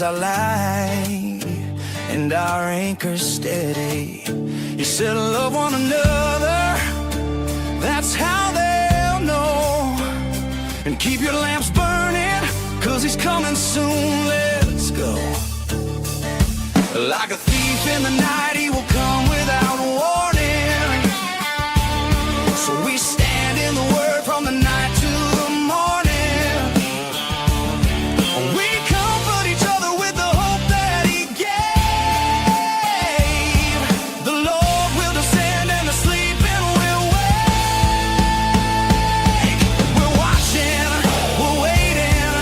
as our light and our anchor steady. You said love one another, that's how they'll know. And keep your lamps burning, 'cause he's coming soon. Let's go. Like a thief in the night, he will come without warning. So we stand in the word from the night to the morning. We comfort each other with the hope that he gave. The Lord will descend and the sleeping will wake. We're watching, we're waiting,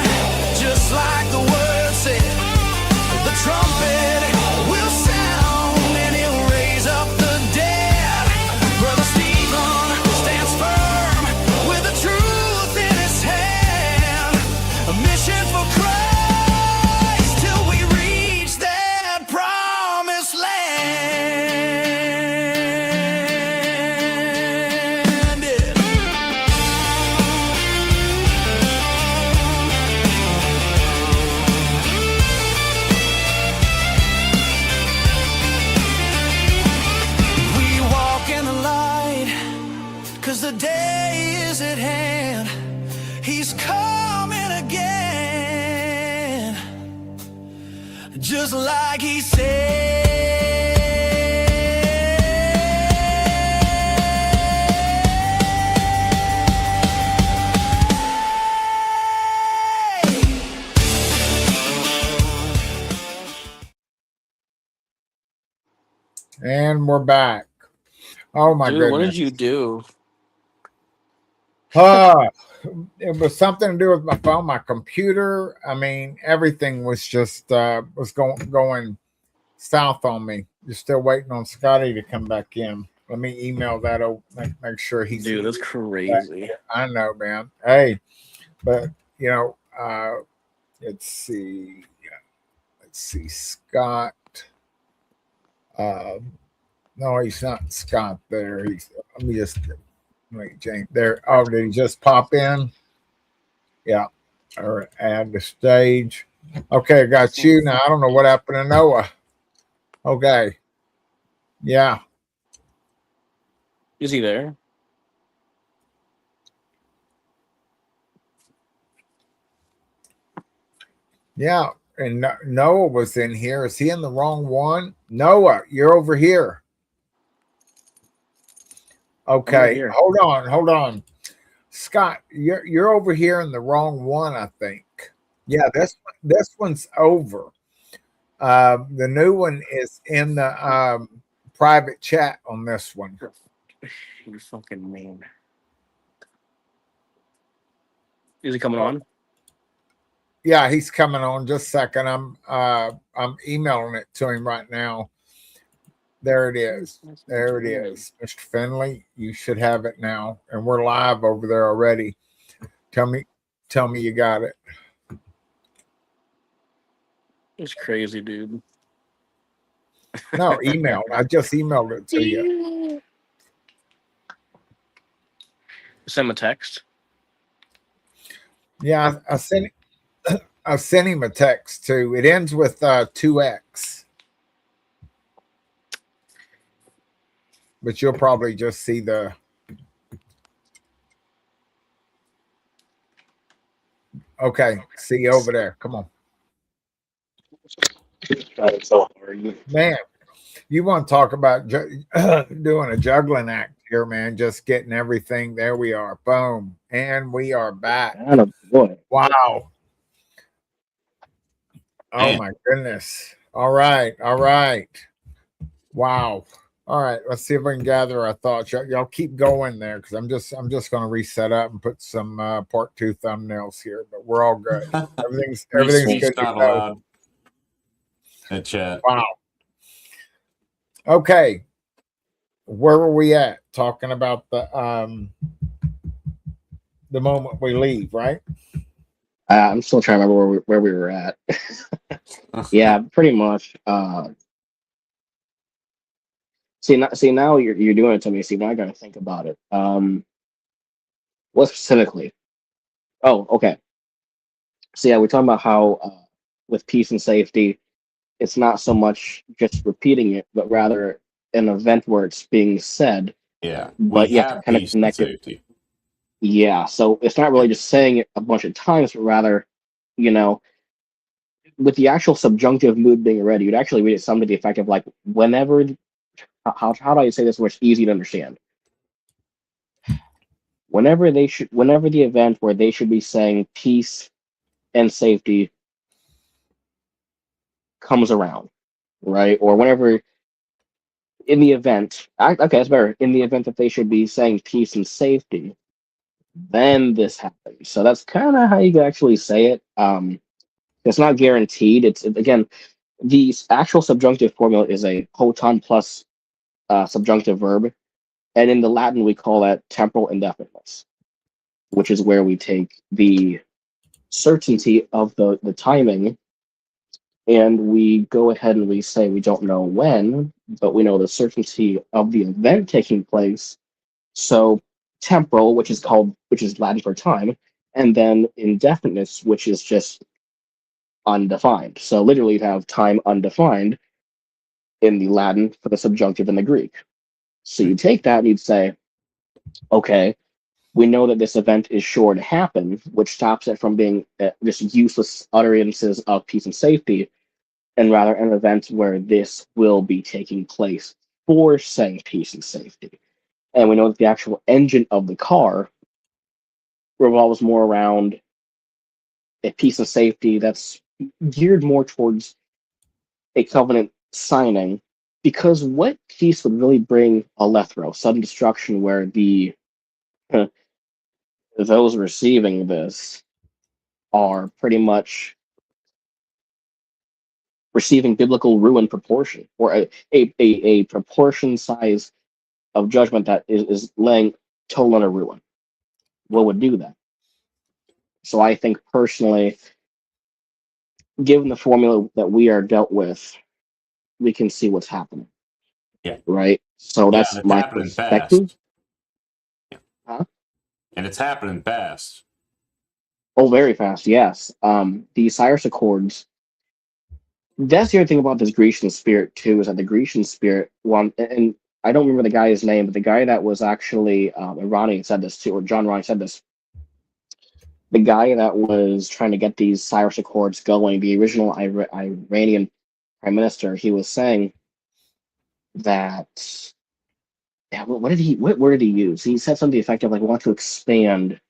just like the word said. The trumpet will sound and he'll raise up the dead. Brother Stephen stands firm with the truth in his hand. A mission for Christ till we reach that promised land. We walk in the light, 'cause the day is at hand. He's coming again, just like he said. And we're back. Oh my Dude, what goodness. did you do? It was something to do with my phone, my computer. I mean, everything was just was going south on me. You're still waiting on Scotty to come back in. Let me email that over, make sure he's. Dude, that's crazy. I know, man. Hey, but you know, let's see, Scott. No, he's not Scott there. He's. Let me just. Wait, Jane. There. Oh, did he just pop in? Yeah. Or add the stage. Okay, I got you now. I don't know what happened to Noah. Okay. Yeah. Is he there? Yeah. And Noah was in here. Is he in the wrong one? Noah, you're over here. Okay. Here. Hold on. Scott, you're over here in the wrong one, I think. Yeah, this one's over. The new one is in the private chat on this one. You fucking mean. Is he coming on? Yeah, he's coming on. Just a second. I'm emailing it to him right now. There it is. There it is. Mr. Finley, you should have it now. And we're live over there already. Tell me you got it. It's crazy, dude. No, email. I just emailed it to you. Send him a text. Yeah, I sent him a text too. It ends with 2X. But you'll probably just see the. Okay, see you over there. Come on. Man, you want to talk about doing a juggling act here, man. Just getting everything. There we are. Boom. And we are back. Boy. Wow. Oh, my goodness. All right. Wow. All right, let's see if we can gather our thoughts. Y'all keep going there because I'm just going to reset up and put some part 2 thumbnails here. But we're all good. Everything's good. Not allowed. In chat. Wow. Okay, where were we at? Talking about the moment we leave, right? I'm still trying to remember where we were at. Yeah, pretty much. See now you're doing it to me. See, now I gotta think about it. What specifically? Oh, okay. So yeah, we're talking about how with peace and safety, it's not so much just repeating it, but rather an event where it's being said, Yeah. but We you have to have kind of peace and connect it. safety. Yeah, so it's not really just saying it a bunch of times, but rather, you know, with the actual subjunctive mood being ready, you'd actually read it something to the effect of like, whenever, how do I say this where it's easy to understand? Whenever the event where they should be saying peace and safety comes around, right? Or whenever in the event, okay, that's better. In the event that they should be saying peace and safety, then this happens. So that's kind of how you can actually say it. It's not guaranteed. Again, the actual subjunctive formula is a hoton plus subjunctive verb, and in the Latin we call that temporal indefiniteness, which is where we take the certainty of the timing, and we go ahead and we say we don't know when, but we know the certainty of the event taking place. So temporal, which is Latin for time, and then indefiniteness, which is just undefined. So literally you'd have time undefined in the Latin for the subjunctive in the Greek. So you take that and you'd say, okay, we know that this event is sure to happen, which stops it from being just useless utterances of peace and safety, and rather an event where this will be taking place for saying peace and safety. And we know that the actual engine of the car revolves more around a peace and safety that's geared more towards a covenant signing, because what peace would really bring Alethro? Sudden destruction, where those receiving this are pretty much receiving biblical ruin proportion, or a proportion size of judgment that is laying total under ruin. What would do that? So I think personally, given the formula that we are dealt with, we can see what's happening. Yeah. Right? So Yeah, that's and it's my happening perspective. fast. Huh? And it's happening fast. Oh, very fast, yes. The Cyrus Accords, that's the other thing about this Grecian spirit, too, is that the Grecian spirit, one, and I don't remember the guy's name, but the guy that was actually, and Ronnie said this too, or John Ronnie said this, the guy that was trying to get these Cyrus Accords going, the original Iranian prime minister, he was saying that, yeah, what word did he use? He said something effective like, we want to expand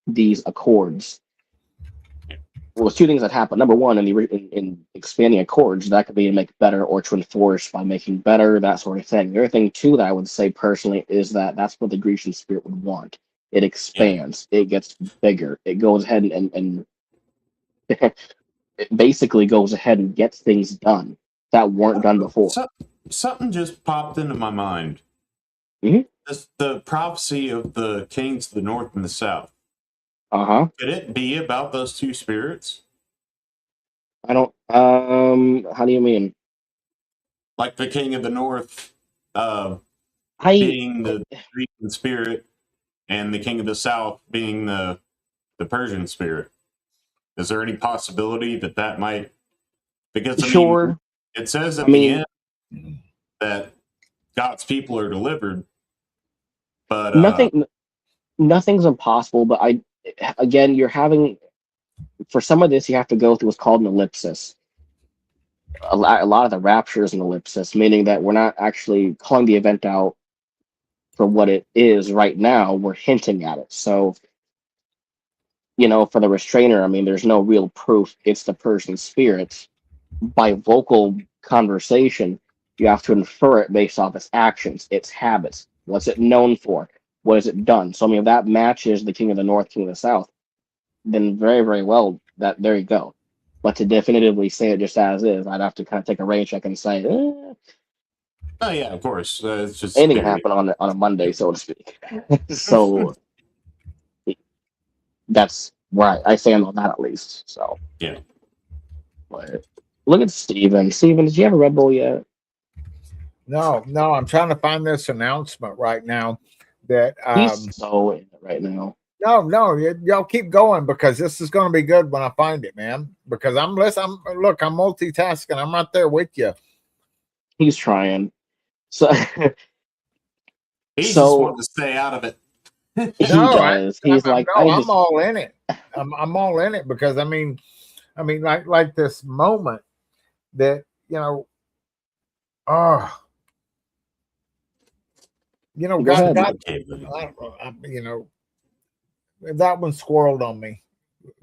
these accords. Well, there's two things that happen. Number one, in expanding accords, that could be to make better or to enforce by making better, that sort of thing. The other thing, too, that I would say personally is that that's what the Grecian spirit would want. It expands. It gets bigger. It goes ahead and it basically goes ahead and gets things done that weren't done before. Something just popped into my mind. Mhm. The prophecy of the kings of the north and the south. Uh-huh. Could it be about those two spirits? I don't, how do you mean? Like the king of the north being the Grecian spirit and the king of the south being the Persian spirit. Is there any possibility that might, because I Sure. mean, it says at the end that God's people are delivered, but nothing's impossible, but again, you're having, for some of this, you have to go through what's called an ellipsis. A lot of the rapture is an ellipsis, meaning that we're not actually calling the event out for what it is right now. We're hinting at it. So, for the restrainer, I mean, there's no real proof it's the person's spirit. By vocal conversation, you have to infer it based off its actions, its habits. What's it known for? What has it done? So, I mean, if that matches the king of the north, king of the south, then very, very well, there you go. But to definitively say it just as is, I'd have to kind of take a rain check and say, oh yeah, of course, it's just anything can happen on a Monday, so to speak. So that's where I stand on that, at least. So yeah. But look at Steven. Steven, did you have a Red Bull yet? No, I'm trying to find this announcement right now that He's so in it right now. No, y'all keep going because this is going to be good when I find it, man. Because I'm multitasking. I'm right there with you. He's trying. So He's just so wanting to stay out of it. he No, does. He's like, I I'm just all in it. I'm all in it because I mean, like this moment that oh, go ahead. God, Okay, buddy. that one squirreled on me.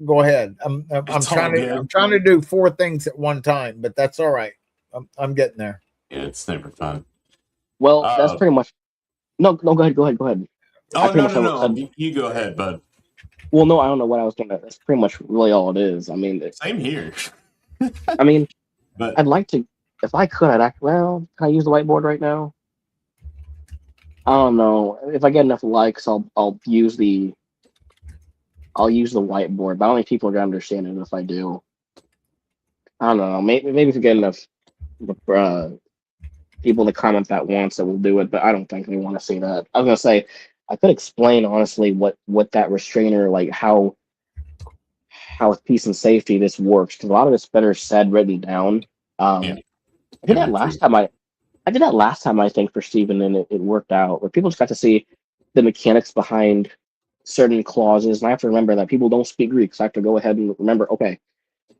Go ahead. I'm It's all trying to good. do four things at one time, but that's all right. I'm getting there. Yeah, it's never fun. Well, that's Uh, pretty much no, go ahead, go ahead. I oh pretty no, much no, no! said. You go ahead, bud. Well, no, I don't know what I was gonna. That's pretty much really all it is. I mean, Same here. I mean, But I'd like to, if I could, well, can I use the whiteboard right now? I don't know. If I get enough likes, I'll use the whiteboard. But I don't think people are gonna understand it if I do. I don't know. Maybe if we get enough uh, people to comment that once, that will do it. But I don't think they want to see that. I was gonna say I could explain honestly what that restrainer, like how with peace and safety this works, because a lot of it's better said written down. yeah, I did that last time. I did that last time, I think, for Steven, and it worked out. Where people just got to see the mechanics behind certain clauses, and I have to remember that people don't speak Greek, so I have to go ahead and remember. Okay,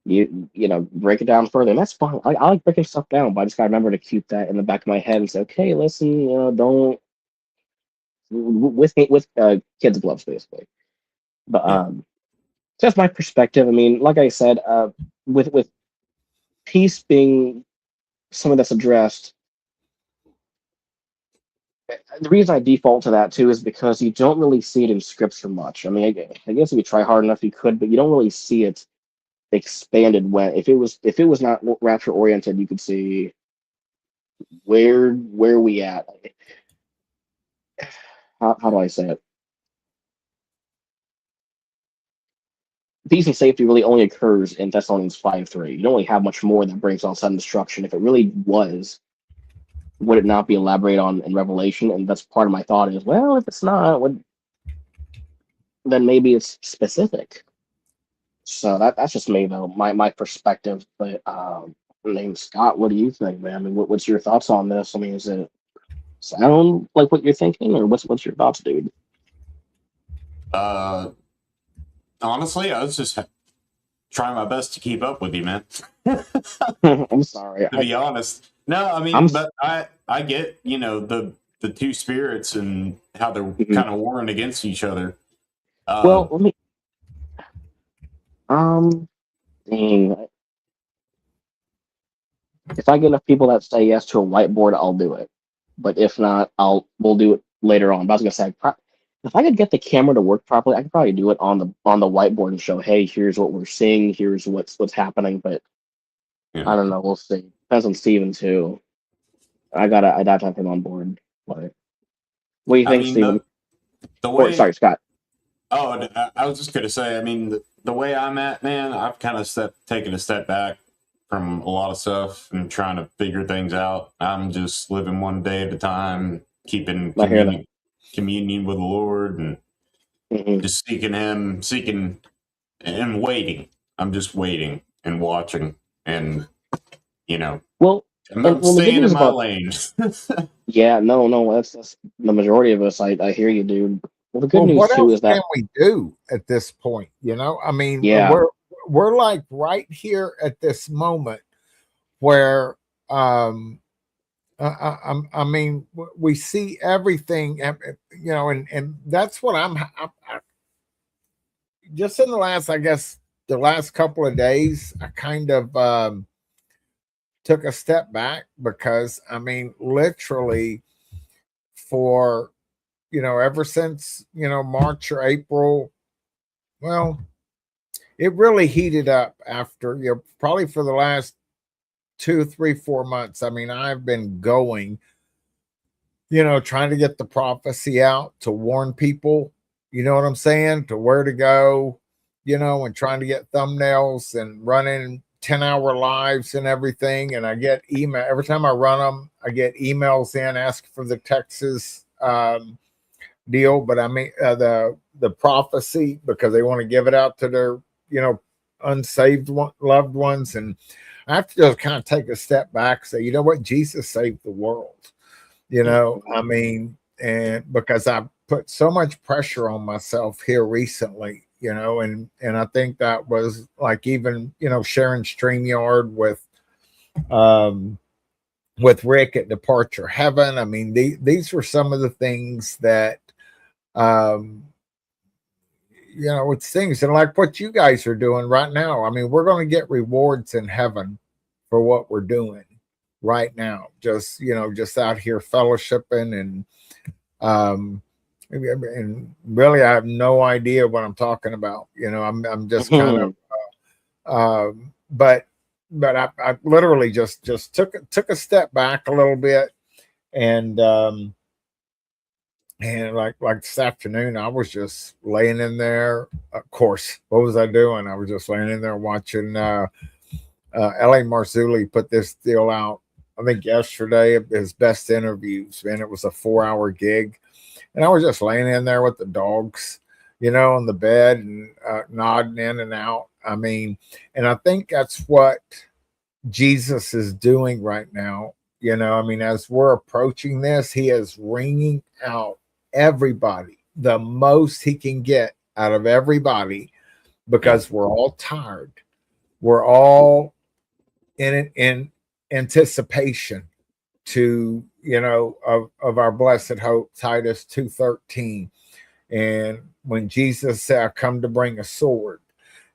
break it down further, and that's fine. I like breaking stuff down, but I just got to remember to keep that in the back of my head and say, okay, listen, don't with kids gloves basically. But yeah. that's my perspective. I mean, like I said, with peace being something that's addressed. The reason I default to that too is because you don't really see it in scripture much. I mean, I guess if you try hard enough, you could, but you don't really see it expanded. When if it was not rapture oriented, you could see where we at. How do I say it? Peace and safety really only occurs in Thessalonians 5:3. You don't really have much more that brings on sudden destruction. If it really was, would it not be elaborated on in Revelation? And that's part of my thought is, well, if it's not, then maybe it's specific. So that's just me though, my perspective. But name's Scott. What do you think, man? I mean, what's your thoughts on this? I mean, is it sound like what you're thinking, or what's your thoughts, dude? Honestly, I was just trying my best to keep up with you, man. I'm sorry. To be honest, no, I mean, but I get the two spirits and how they're kind of warring against each other. Well, let me. Dang. If I get enough people that say yes to a whiteboard, I'll do it. But if not, we'll do it later on. But I was gonna say, if I could get the camera to work properly, I could probably do it on the whiteboard and show, hey, here's what we're seeing, here's what's happening. But Yeah. I don't know. We'll see. Depends on Steven too. I'd have to have him on board. But what do you think, Steven? The way, sorry, Scott. Oh, I was just gonna say. I mean, the way I'm at, man, I've kind of taken a step back from a lot of stuff and trying to figure things out. I'm just living one day at a time, keeping communion with the Lord, and just seeking Him, and waiting. I'm just waiting and watching, and well, I'm staying in my lane. Yeah, no, that's the majority of us. I hear you, dude. Well, the good news what too else is that can we do at this point? I mean, yeah, we're like right here at this moment where I mean, we see everything, and that's what I'm just in the last, I guess, the last couple of days, I kind of took a step back because I mean, literally for ever since March or April, well, it really heated up after probably for the last 2, 3, 4 months. I mean, I've been going, trying to get the prophecy out to warn people, you know what I'm saying, to where to go, and trying to get thumbnails and running 10-hour lives and everything. And I get email every time I run them. I get emails in asking for the Texas deal, but I mean the the prophecy because they want to give it out to their, unsaved loved ones. And I have to just kind of take a step back and say, you know what? Jesus saved the world. I mean, and because I put so much pressure on myself here recently, and I think that was like even, sharing StreamYard with Rick at Departure Heaven. I mean, these were some of the things that, it's things and like what you guys are doing right now. I mean, we're going to get rewards in heaven for what we're doing right now. Just out here fellowshipping and really, I have no idea what I'm talking about. I'm just kind of, but I literally just took a step back a little bit, and like this afternoon, I was just laying in there. Of course, what was I doing? I was just laying in there watching L.A. Marzulli put this deal out. I think yesterday, his best interviews, and it was a 4-hour gig. And I was just laying in there with the dogs, on the bed and nodding in and out. I mean, and I think that's what Jesus is doing right now. I mean, as we're approaching this, he is wringing out everybody, the most he can get out of everybody, because we're all tired. We're all in anticipation to of our blessed hope, Titus 2:13, and when Jesus said, I come to bring a sword,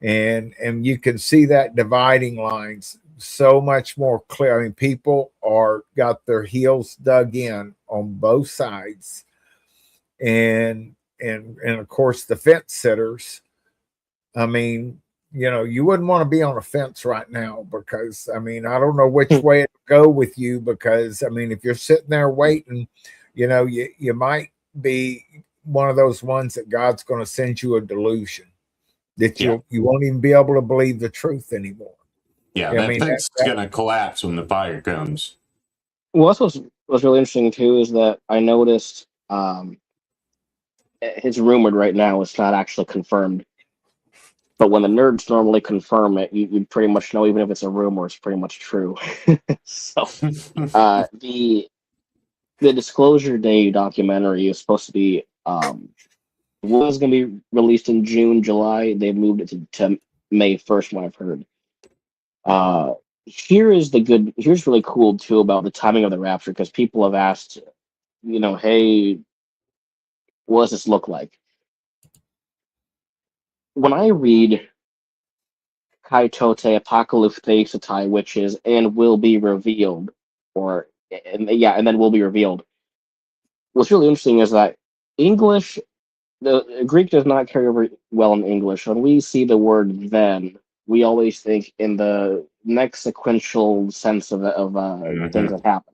and you can see that dividing lines so much more clear. I mean, people are got their heels dug in on both sides, and of course the fence sitters. I mean, you wouldn't want to be on a fence right now, because I mean, I don't know which way it would go with you, because I mean, if you're sitting there waiting, you might be one of those ones that God's going to send you a delusion that you won't even be able to believe the truth anymore. Yeah, I mean, thing's going to collapse when the fire comes. Well, that's what's really interesting too is that I noticed his rumored right now is not actually confirmed. But when the nerds normally confirm it, you pretty much know, even if it's a rumor, it's pretty much true. So the Disclosure Day documentary is supposed to be was going to be released in June, July. They moved it to May 1st, what I've heard. Here's really cool too about the timing of the rapture, because people have asked, hey, what does this look like? When I read Kai Tote Apocalypse Theatai, which is and will be revealed, and then will be revealed. What's really interesting is that English, the Greek does not carry over well in English. When we see the word then, we always think in the next sequential sense of things that happen.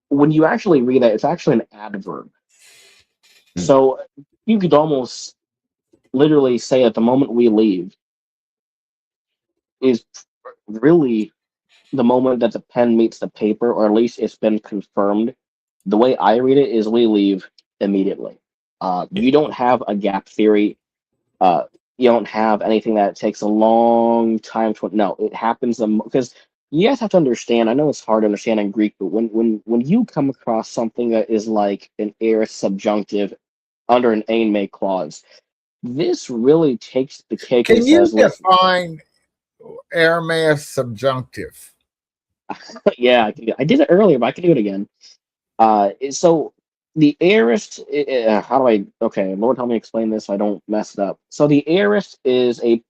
When you actually read that, it's actually an adverb. So you could almost literally say at the moment we leave is really the moment that the pen meets the paper, or at least it's been confirmed. The way I read it is we leave immediately. You don't have a gap theory. You don't have anything that takes a long time to. No, it happens because you guys have to understand. I know it's hard to understand in Greek, but when you come across something that is like an aorist subjunctive under an einme clause, this really takes the cake. Can and you says, define Aramaic subjunctive? Yeah, I did it earlier, but I can do it again. So the aorist, how do I? Okay, Lord, help me explain this so I don't mess it up. So the aorist is a.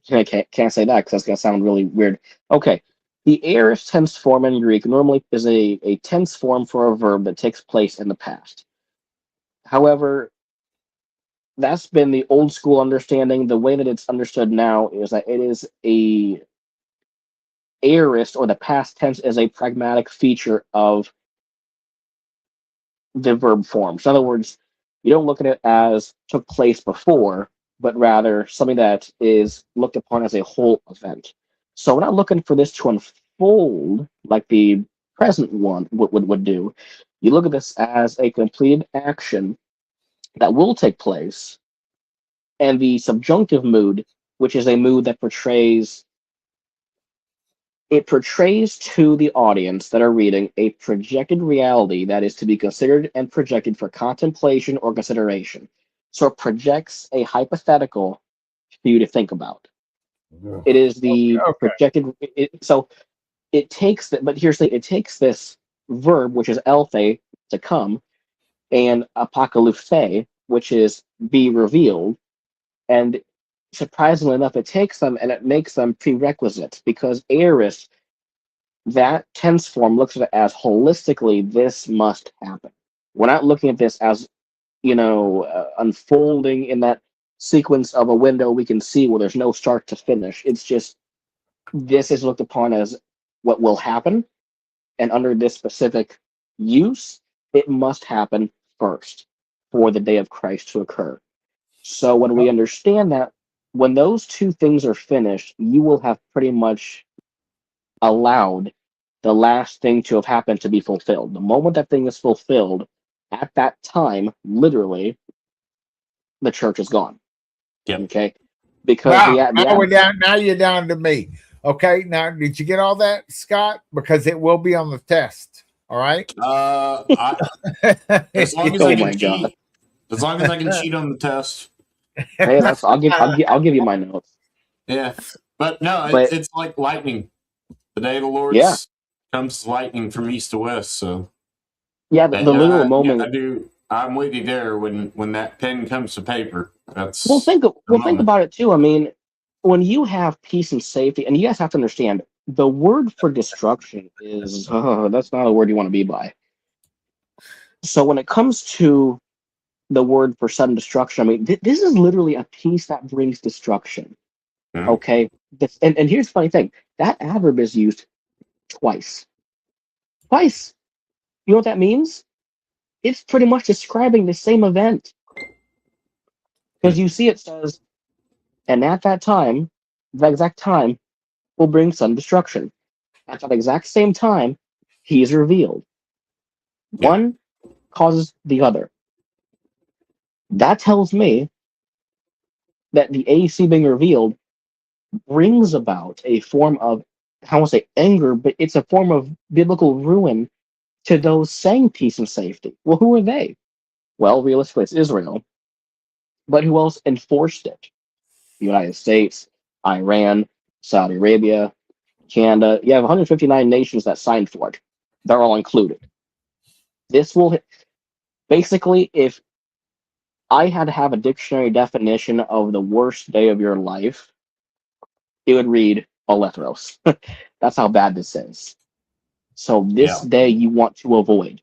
Can't say that because that's gonna sound really weird. Okay, the aorist tense form in Greek normally is a tense form for a verb that takes place in the past. However, that's been the old school understanding. The way that it's understood now is that it is a aorist, or the past tense is a pragmatic feature of the verb form. So in other words, you don't look at it as took place before, but rather something that is looked upon as a whole event. So we're not looking for this to unfold like the present one would do. You look at this as a completed action that will take place And the subjunctive mood, which is a mood that portrays to the audience that are reading a projected reality that is to be considered and projected for contemplation or consideration. So it projects a hypothetical for you to think about. It is the Okay. projected. So it takes that, but here's the it takes this verb, which is elthe, to come, and apocalypse, which is be revealed, and surprisingly enough, it takes them and it makes them prerequisites because aorist, that tense form, looks at it as holistically, this must happen. We're not looking at this as, unfolding in that sequence of a window we can see where there's no start to finish. It's just, this is looked upon as what will happen. And under this specific use, it must happen first for the day of Christ to occur. So when we understand that, when those two things are finished, you will have pretty much allowed the last thing to have happened to be fulfilled. The moment that thing is fulfilled, at that time, literally, the church is gone. Yep. Okay? Because Wow, now we're down. Now you're down to me. Okay. Now, did you get all that, Scott? Because it will be on the test. All right. As long as Oh I my can God. cheat, as long as I can cheat on the test. Hey, I'll give you my notes. Yeah, but no, But- it's like lightning. The day of the Lord Yeah. comes lightning from east to west. So Yeah, the and, literal yeah, moment. I do. I'm with you there when that pen comes to paper. That's Think moment. about it too. I mean, when you have peace and safety, and you guys have to understand, the word for destruction is that's not a word you want to be by. So when it comes to the word for sudden destruction, I mean, this is literally a peace that brings destruction. Mhm. Okay, and here's the funny thing: that adverb is used twice. Twice. You know what that means? It's pretty much describing the same event. Because you see, it says, and at that time, the exact time, will bring sudden destruction. At that exact same time, he is revealed. Yeah. One causes the other. That tells me that the AC being revealed brings about a form of, I won't say anger, but it's a form of biblical ruin to those saying peace and safety. Well, who are they? Well, realistically, it's Israel. But who else enforced it? The United States, Iran, Saudi Arabia, Canada. You have 159 nations that signed for it. They're all included. This will basically, if I had to have a dictionary definition of the worst day of your life, it would read Alethros. That's how bad this is. So this Yeah. day you want to avoid.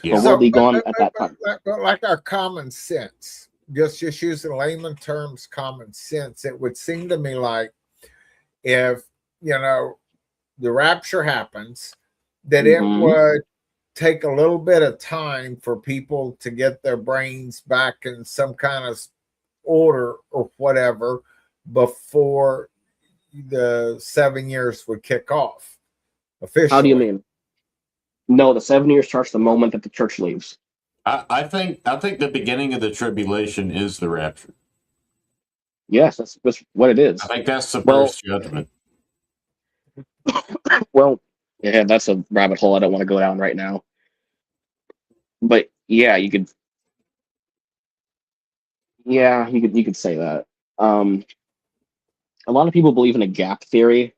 Yeah. But we'll be gone at that time. Like our common sense, just using layman terms, common sense, it would seem to me like if the rapture happens, that it Mhm. would take a little bit of time for people to get their brains back in some kind of order or whatever before the 7 years would kick off officially. How do you mean? No, the 7 years starts the moment that the church leaves. I think the beginning of the tribulation is the rapture. Yes, that's what it is. I think that's the Well- first judgment. Well, yeah, that's a rabbit hole I don't want to go down right now. But yeah, you could say that. A lot of people believe in a gap theory.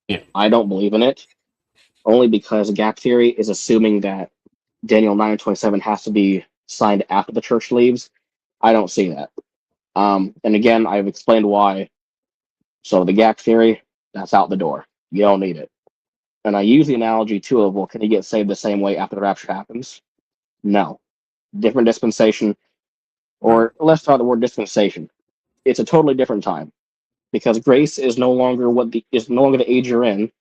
Yeah. I don't believe in it, only because gap theory is assuming that Daniel 9:27 has to be signed after the church leaves. I don't see that. And again, I've explained why. So the gap theory, that's out the door. You don't need it. And I use the analogy too of, well, can you get saved the same way after the rapture happens? No. Different dispensation, or let's talk the word dispensation. It's a totally different time because grace is no longer the age you're in,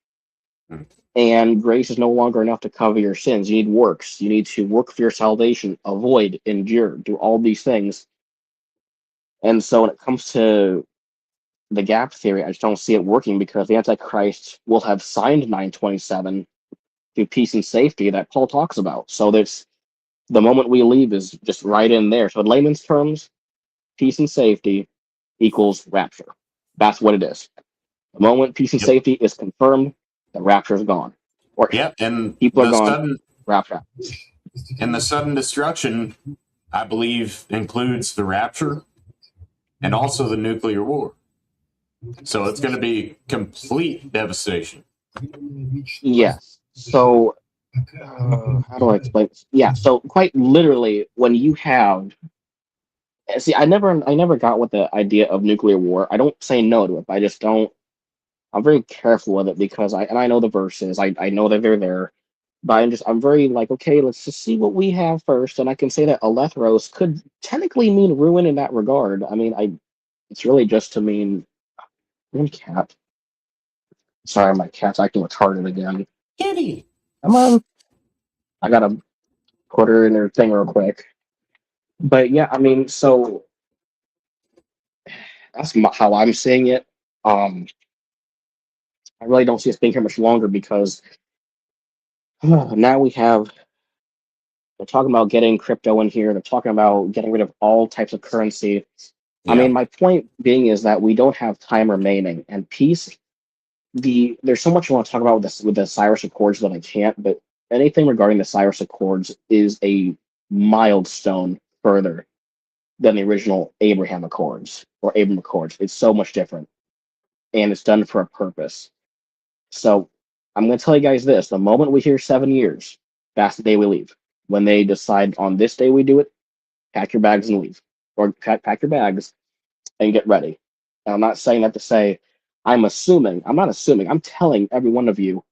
and grace is no longer enough to cover your sins. You need works. You need to work for your salvation, avoid, endure, do all these things. And so when it comes to the gap theory, I just don't see it working because the Antichrist will have signed 927 through peace and safety that Paul talks about. So that's the moment we leave is just right in there. So in layman's terms, peace and safety, equals rapture. That's what it is. The moment peace and Yep. safety is confirmed, the rapture is gone. Or Yep, and people are the gone, sudden rapture. destruction, I believe, includes the rapture and also the nuclear war. So it's going to be complete devastation. Yes. So how do I explain this? Yeah. So quite literally, when you have see, I never got with the idea of nuclear war. I don't say no to it, but I just don't. I'm very careful with it because I know the verses. I know that they're there, but I'm very like, okay, let's just see what we have first. And I can say that Alethros could technically mean ruin in that regard. I mean, it's really just to mean cat. Sorry, my cat's acting retarded again. Kitty. Come on. I gotta put her in her thing real quick. But yeah, I mean, so that's how I'm seeing it. I really don't see us being here much longer because now they're talking about getting crypto in here. They're talking about getting rid of all types of currency. Yeah. I mean, my point being is that we don't have time remaining, and peace. There's so much I want to talk about with this with the Cyrus Accords that I can't. But anything regarding the Cyrus Accords is a milestone further than the original Abraham Accords or Abram Accords. It's so much different, and it's done for a purpose. So I'm going to tell you guys this: the moment we hear 7 years, that's the day we leave. When they decide on this day we do it, pack your bags and leave, or pack your bags and get ready. And I'm not saying that to say I'm assuming. I'm not assuming. I'm telling every one of you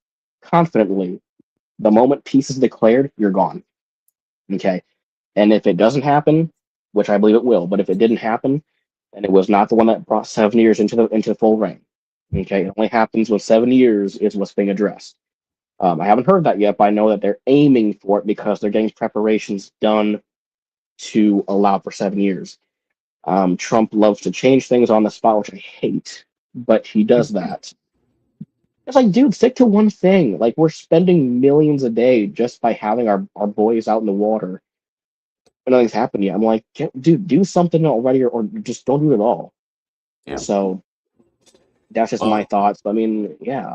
confidently: the moment peace is declared, you're gone. Okay. And if it doesn't happen, which I believe it will, but if it didn't happen, and it was not the one that brought 7 years into the full reign, okay, it only happens when 7 years is what's being addressed. I haven't heard that yet, but I know that they're aiming for it because they're getting preparations done to allow for 7 years. Trump loves to change things on the spot, which I hate, but he does that. It's like, dude, stick to one thing. Like, we're spending millions a day just by having our boys out in the water. And nothing's happened yet. I'm like, dude, do something already, or just don't do it at all. Yeah. So that's just my thoughts. But I mean, yeah.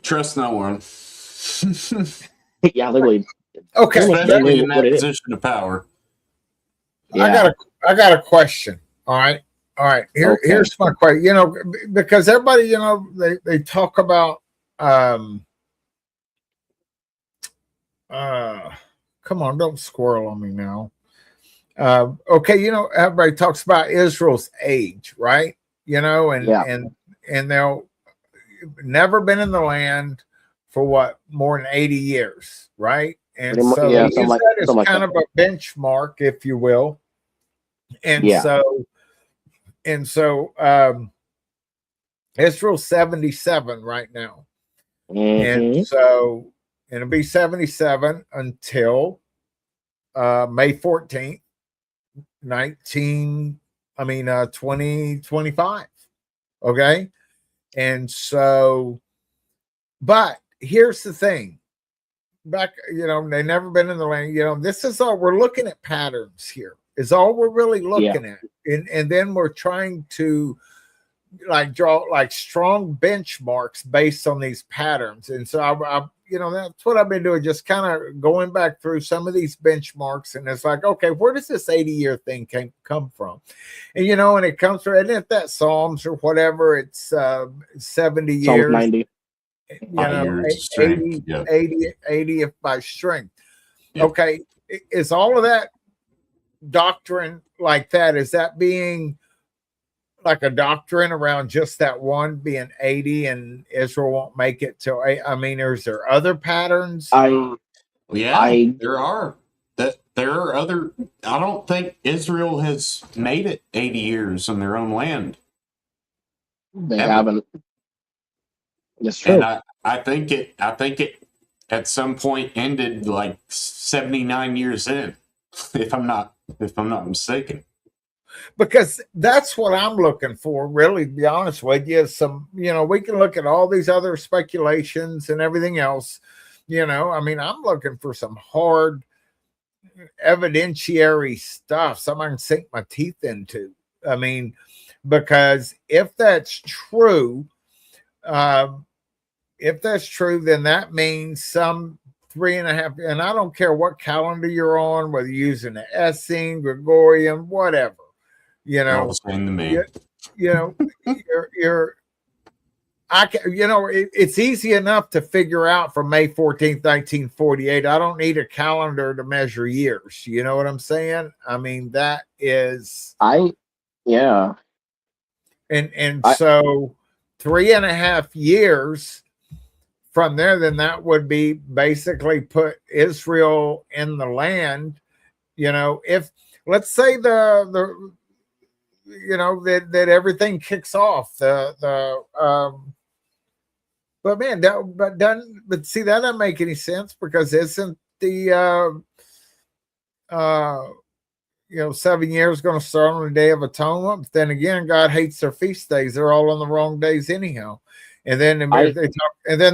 Trust no one. Yeah, literally. Okay, Especially in that what it is. position of power. Yeah. I got a question. All right. Okay. Here's my question. You know, because everybody, you know, they talk about come on, don't squirrel on me now. Okay, you know, everybody talks about Israel's age, right? You know, and they'll never been in the land for what, more than 80 years, right? And so yeah, they use that as kind of a benchmark, if you will. And so Israel's 77 right now. Mm-hmm. And so it'll be 77 until May 14th, 2025. Okay. And so, but here's the thing. Back, you know, they've never been in the land. You know, this is all we're looking at, patterns here is all we're really looking at. And then we're trying to like draw like strong benchmarks based on these patterns. And so I you know, that's what I've been doing, just kind of going back through some of these benchmarks. And it's like, okay, where does this 80-year thing come from? And, you know, and it comes from, and if that Psalms or whatever, it's 70 years. 90. You know, 80 if by strength. Yeah. Okay. Is all of that doctrine like that? Is that being like a doctrine around just that one being 80 and Israel won't make it till 8? I mean, is there other patterns? There are. There are other. I don't think Israel has made it 80 years on their own land. They haven't. That's true. And I think it at some point ended like 79 years in, if I'm not mistaken. Because that's what I'm looking for, really, to be honest with you. Some, you know, we can look at all these other speculations and everything else. You know, I mean, I'm looking for some hard evidentiary stuff, something I can sink my teeth into. I mean, because if that's true, um, then that means some 3.5, and I don't care what calendar you're on, whether you're using the Essene, Gregorian, whatever, you All know, the same to me. you, you know, you're it's easy enough to figure out from May 14th, 1948. I don't need a calendar to measure years. You know what I'm saying? I mean, that is, Yeah. and I so 3.5 years from there, then that would be basically put Israel in the land. If let's say the that everything kicks off but man, but see, that doesn't make any sense, because isn't the 7 years going to start on the Day of Atonement? But then again, God hates their feast days; they're all on the wrong days anyhow. And then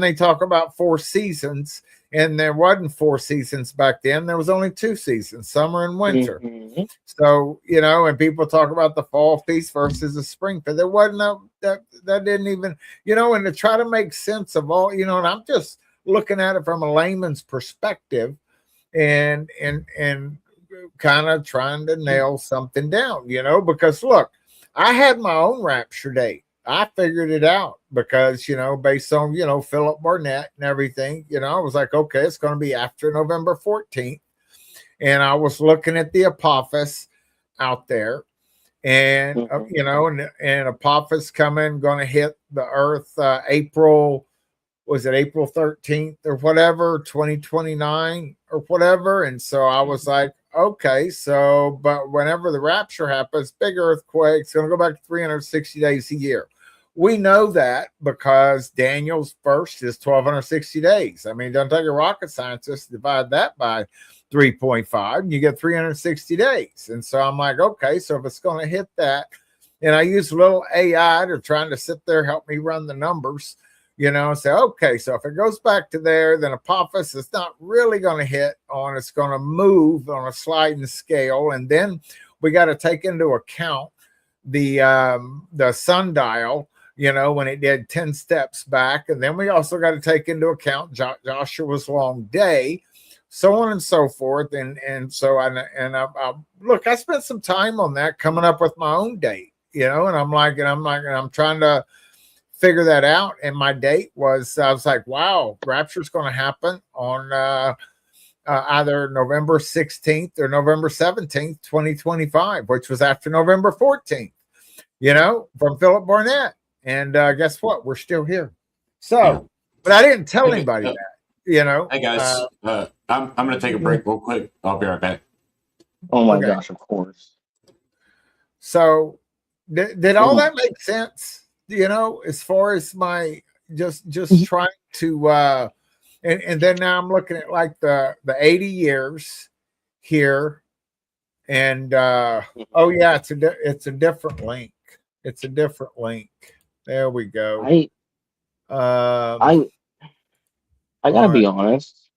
they talk about 4 seasons, and there wasn't 4 seasons back then. There was only 2 seasons, summer and winter. Mhm. So, and people talk about the fall feast versus the spring feast. There wasn't that didn't even, and to try to make sense of all, and I'm just looking at it from a layman's perspective, and kind of trying to nail something down, because look, I had my own rapture date. I figured it out because, based on, Philip Barnett and everything, I was like, okay, it's going to be after November 14th. And I was looking at the Apophis out there, and, and Apophis coming, going to hit the earth April 13th or whatever, 2029 or whatever. And so I was like, okay, so, but whenever the rapture happens, big earthquake, it's going to go back to 360 days a year. We know that because Daniel's first is 1,260 days. I mean, don't take a rocket scientist, divide that by 3.5, and you get 360 days. And so I'm like, okay, so if it's going to hit that, and I use a little AI to trying to sit there, help me run the numbers, and say, okay, so if it goes back to there, then Apophis is not really going to hit on, it's going to move on a sliding scale. And then we got to take into account the sundial, when it did 10 steps back. And then we also got to take into account Joshua's long day, so on and so forth. And so I look, I spent some time on that, coming up with my own date, and I'm trying to figure that out. And my date was, I was like, wow, rapture's going to happen on either November 16th or November 17th, 2025, which was after November 14th, from Philip Barnett. And guess what? We're still here. So, but I didn't tell anybody that, Hey guys, I'm going to take a break real quick. I'll be right back. Oh my gosh, of course. So did all that make sense? As far as my just trying to and then now I'm looking at like the 80 years here, and oh yeah, it's a different link. It's a different link. There we go. I gotta be honest.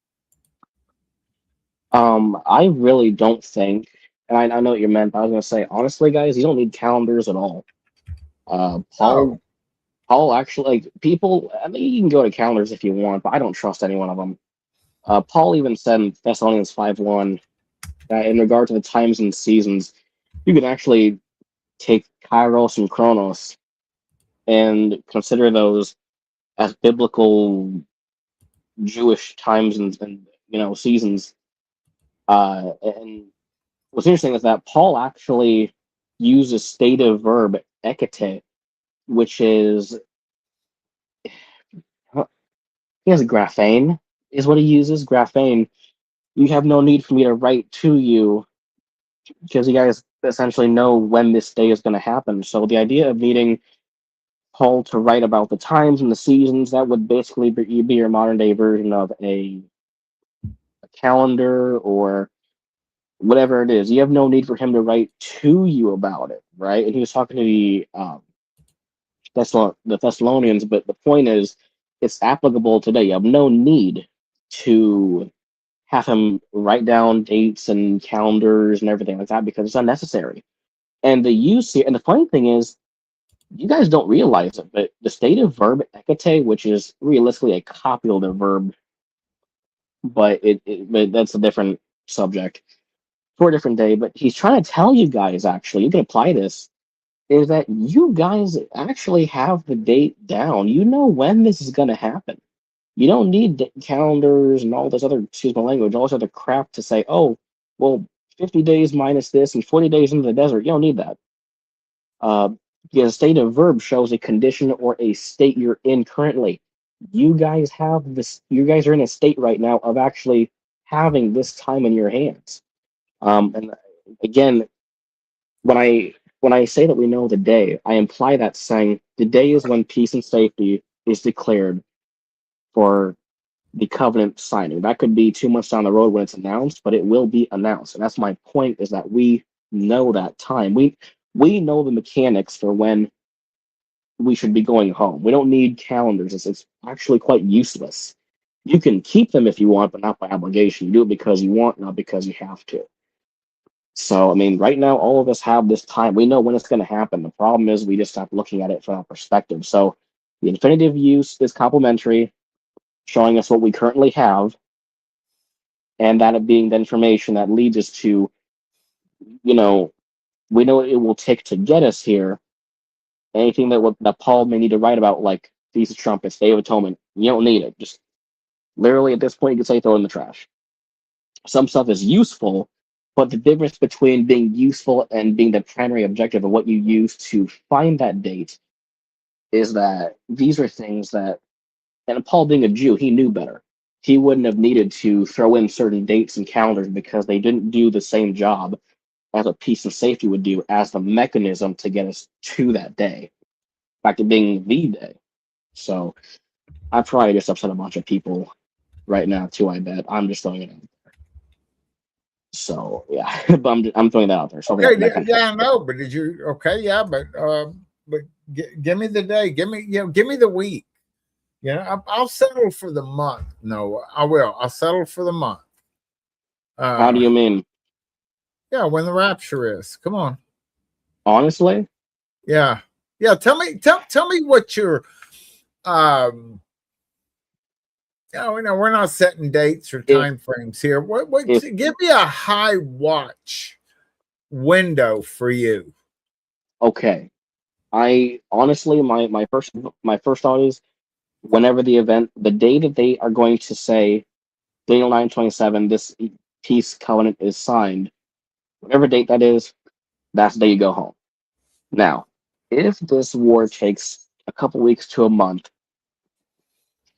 I really don't think, and I know what you meant, but I was gonna say, honestly, guys, you don't need calendars at all. Paul actually, like, people, I mean, you can go to calendars if you want, but I don't trust any one of them. Paul even said in Thessalonians 5:1 that in regard to the times and seasons, you can actually take Kairos and Chronos and consider those as biblical Jewish times and seasons. And what's interesting is that Paul actually uses stative verb ekete, which is, he has graphane, is what he uses. Graphane. You have no need for me to write to you, because you guys essentially know when this day is going to happen. So the idea of needing Paul to write about the times and the seasons, that would basically be your modern day version of a calendar or whatever it is. You have no need for him to write to you about it, right? And he was talking to the Thessalonians, but the point is, it's applicable today. You have no need to have him write down dates and calendars and everything like that, because it's unnecessary. And the use here, and the funny thing is, You guys don't realize it, but the stative verb ekate, which is realistically a copulative verb, but that's a different subject for a different day. But he's trying to tell you guys, actually, you can apply this, is that you guys actually have the date down. You know when this is going to happen. You don't need calendars and all this other, excuse my language, all this other crap to say, oh, well, 50 days minus this and 40 days into the desert. You don't need that. Because a state of verb shows a condition or a state you're in currently. You guys have this, you guys are in a state right now of actually having this time in your hands. And again, when I say that we know the day, I imply that saying the day is when peace and safety is declared for the covenant signing. That could be 2 months down the road when it's announced, but it will be announced. And that's my point, is that we know that time. We know the mechanics for when we should be going home. We don't need calendars. It's actually quite useless. You can keep them if you want, but not by obligation. You do it because you want, not because you have to. So, I mean, right now, all of us have this time. We know when it's going to happen. The problem is we just stop looking at it from that perspective. So, the infinitive use is complementary, showing us what we currently have, and that it being the information that leads us to, you know, we know what it will take to get us here. Anything that Paul may need to write about, like Feast of Trumpets, Day of Atonement, you don't need it. Just literally at this point, you can say throw it in the trash. Some stuff is useful, but the difference between being useful and being the primary objective of what you use to find that date is that these are things that, and Paul being a Jew, he knew better. He wouldn't have needed to throw in certain dates and calendars because they didn't do the same job as a peace and safety would do as the mechanism to get us to that day, back to being the day. So I probably just upset a bunch of people right now too. I bet I'm just throwing it out there. So yeah, but I'm throwing that out there. So Okay, that kind of yeah, I know, but did you? Okay, yeah, but give me the day. Give me the week. You know, I'll settle for the month. No, I will. I'll settle for the month. how do you mean? Yeah, when the rapture is. Come on. Honestly, Yeah, yeah. Tell me what your we're not setting dates or time frames here. What give me a high watch window for you. okay. I honestly, my first thought is whenever the event, the day that they are going to say Daniel 9:27, this peace covenant is signed, whatever date that is, that's the day you go home. Now, if this war takes a couple weeks to a month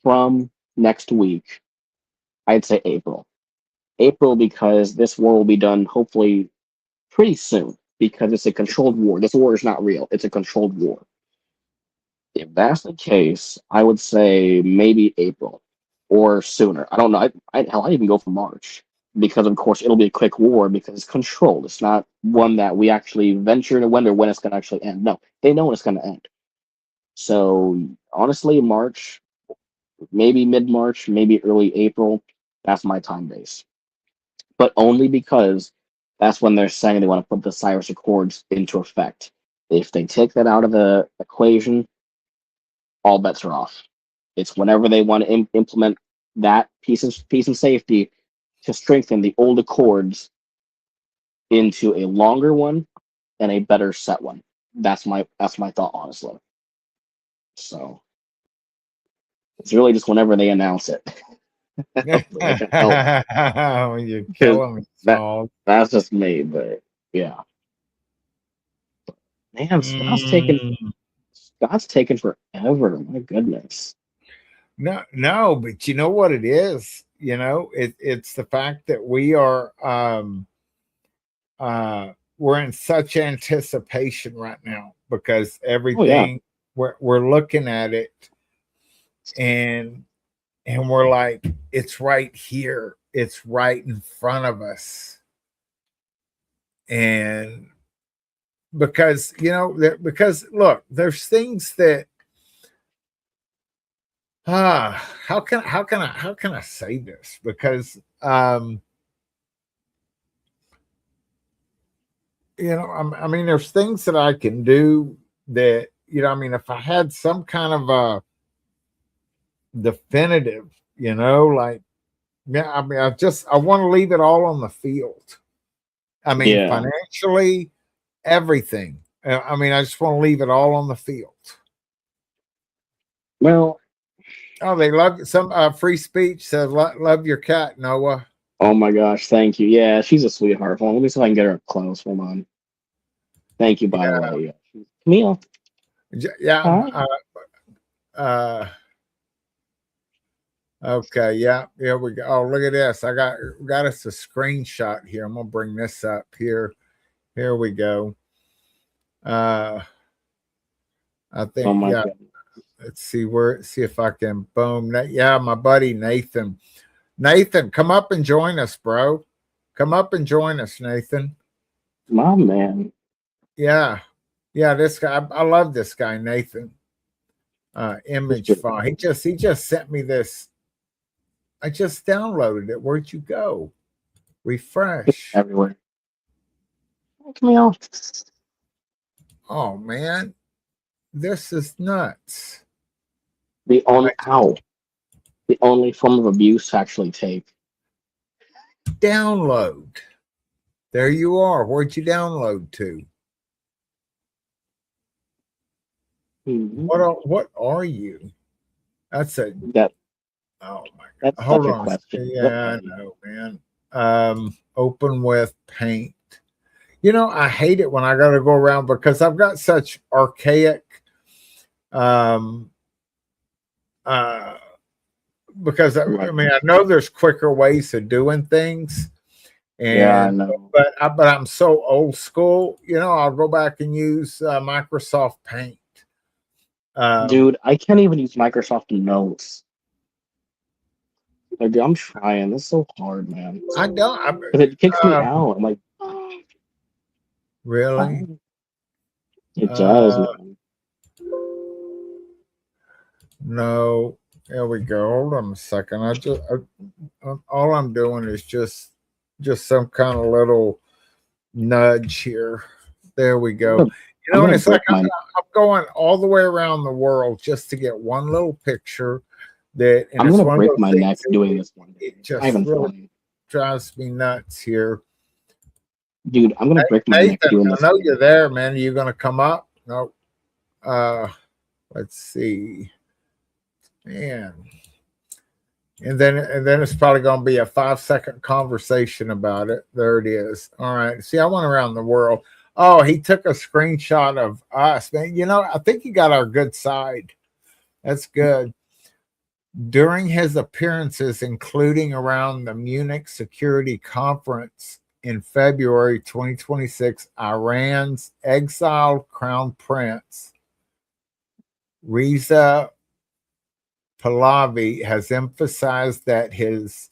from next week, I'd say April. April, because this war will be done hopefully pretty soon, because it's a controlled war. This war is not real. It's a controlled war. If that's the case, I would say maybe April or sooner. I don't know. I'd even go for March, because of course it'll be a quick war because it's controlled. It's not one that we actually venture to wonder when it's going to actually end. No, they know when it's going to end. So honestly, March, maybe mid-March, maybe early April. That's my time base, but only because that's when they're saying they want to put the Cyrus Accords into effect. If they take that out of the equation, all bets are off. It's whenever they want to implement that peace and safety to strengthen the old accords into a longer one and a better set one. That's my thought, honestly. So it's really just whenever they announce it. You're killing me, Saul. That's just me, but yeah. Man, Scott's taken forever. My goodness. No, but you know what it is? You know, it's the fact that we are we're in such anticipation right now because everything we're looking at it and we're like, it's right here, it's right in front of us. And because because look, there's things that how can I say this? Because I mean, there's things that I can do that I mean, if I had some kind of a definitive, like, yeah, I mean, I want to leave it all on the field. I mean, Yeah. financially, everything. I mean, I just want to leave it all on the field. Well, Oh, they love some free speech says, love your cat, Noah. oh my gosh, thank you. Yeah, she's a sweetheart. Hold on, let me see if I can get her up close. Hold on. Thank you, by the way. Yeah. Camille. Yeah. Hi. Okay. Yeah. Here we go. Oh, look at this. I got us a screenshot here. I'm going to bring this up here. Here we go. I think, Oh my yeah. God. Let's see if I can boom that. Yeah, my buddy Nathan. Nathan, come up and join us, bro. Come up and join us, Nathan. My man. Yeah. Yeah, this guy. I love this guy, Nathan. Image file. He just sent me this. I just downloaded it. Where'd you go? Refresh. Everywhere. Camille. Oh man. This is nuts. The only form of abuse to actually take. Download. There you are. Where'd you download to? Mm-hmm. What are you? That's a That oh my god. that's Hold such a on. question. Yeah, I know, man. Open with Paint. I hate it when I gotta go around because I've got such archaic because I mean I know there's quicker ways of doing things. And Yeah, I know. but I'm so old school, I'll go back and use Microsoft Paint. Dude, I can't even use Microsoft Notes. Like, dude, I'm trying. This is so hard, man. I don't. Because it kicks me out. I'm like, Really? it does, man. No. There we go. Hold on a second. All I'm doing is just some kind of little nudge here. There we go. And it's like I'm going all the way around the world just to get one little picture. I'm gonna break my neck doing this one. It just Not even really funny. drives me nuts here. Dude, I'm gonna break my neck doing this. I know you're there, man. Are you gonna come up? No. Let's see. Man. And then it's probably gonna be a 5-second conversation about it. There it is. All right. See, I went around the world. Oh, he took a screenshot of us, man. I think he got our good side. That's good. During his appearances, including around the Munich Security Conference in February 2026, Iran's exiled crown prince, Reza Pahlavi, has emphasized that his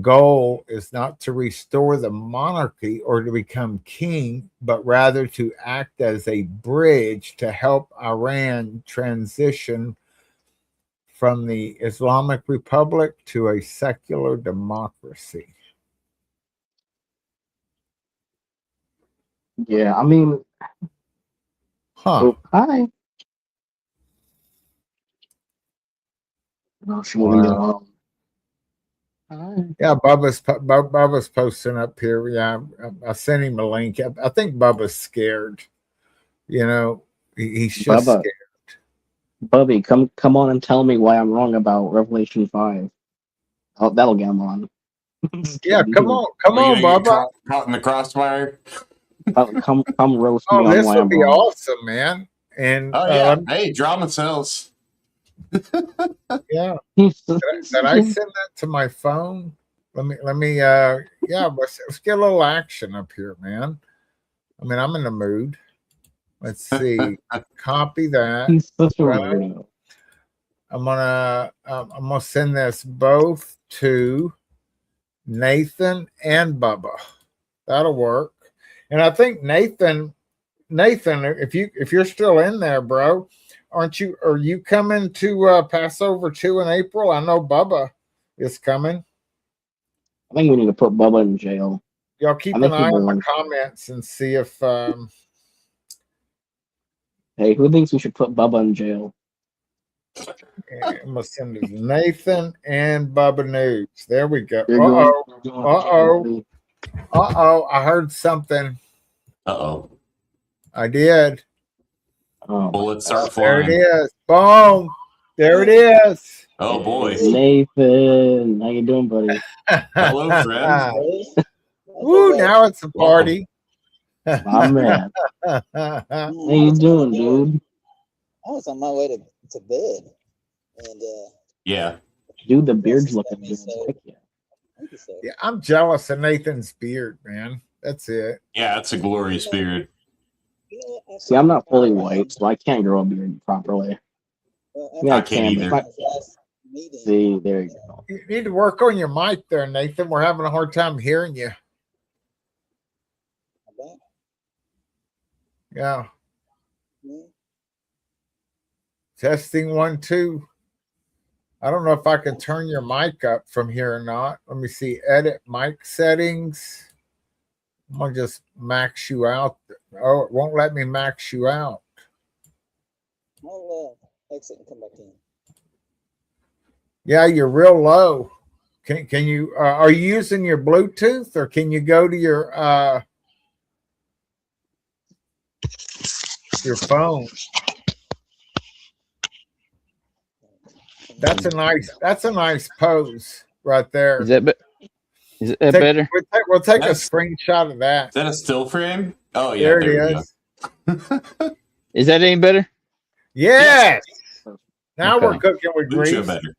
goal is not to restore the monarchy or to become king, but rather to act as a bridge to help Iran transition from the Islamic Republic to a secular democracy. Yeah, I mean, Huh. hi. Oh, she moving along. Hi. Yeah, Bubba's posting up here. Yeah, I sent him a link. I think Bubba's scared. He's just Bubba. scared. Bubby, come on and tell me why I'm wrong about Revelation 5. Oh, that'll get him on. Yeah, come on, Bubba. Caught in the crossfire. Come roast me Oh, on this why would I'm be wrong. awesome, man. And Oh yeah, hey, drama sells. yeah, did I send that to my phone? Let me yeah, let's get a little action up here, man. I mean, I'm in the mood. Let's see. Copy that. He's such a Right. weirdo. I'm gonna send this both to Nathan and Bubba. That'll work. And I think Nathan, if you're still in there, bro, are you coming to Passover 2 in April? I know Bubba is coming. I think we need to put Bubba in jail. Y'all keep I an think eye people on the want- comments and see if Hey, who thinks we should put Bubba in jail? And I'm gonna send it to Nathan and Bubba News. There we go. You're Uh-oh. going to jail, buddy. Uh-oh. I heard something. Uh-oh. I did. Oh, Bullets start There it flying. is. Boom. There it is. Oh, boy. Nathan, how you doing, buddy? Hello, friend. Woo, now it's a party. My man. How you doing, dude? I was on my way to bed, and Yeah. Dude, the beard's looking good. Heck yeah. thank you, sir. Yeah, I'm jealous of Nathan's beard, man. That's it. Yeah, it's a glorious beard. You know what? See, I'm not fully white, so I can't grow a beard properly. Yeah, I I can't can. either. But see, there you go. You need to work on your mic there, Nathan. We're having a hard time hearing you. Yeah. Testing 1, 2. I don't know if I can turn your mic up from here or not. Let me see. Edit mic settings. I'm gonna just max you out. Oh, it won't let me max you out. I'll exit and come back in. Yeah, you're real low. Can you are you using your Bluetooth, or can you go to your phone? That's a nice pose right there. Is that better? We'll take a That's- screenshot of that. Is that a still frame? Oh, yeah. There we it go. is. Is that any better? Yes. Now Okay. we're cooking with Lucha grease. better.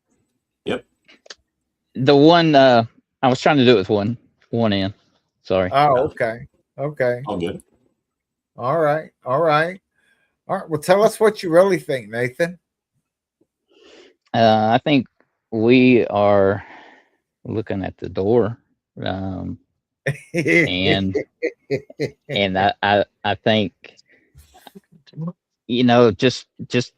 The one I was trying to do it with one end. Sorry. Oh, okay. Okay. All good. All right. All right. All right. Well, tell us what you really think, Nathan. I think we are looking at the door, and I think just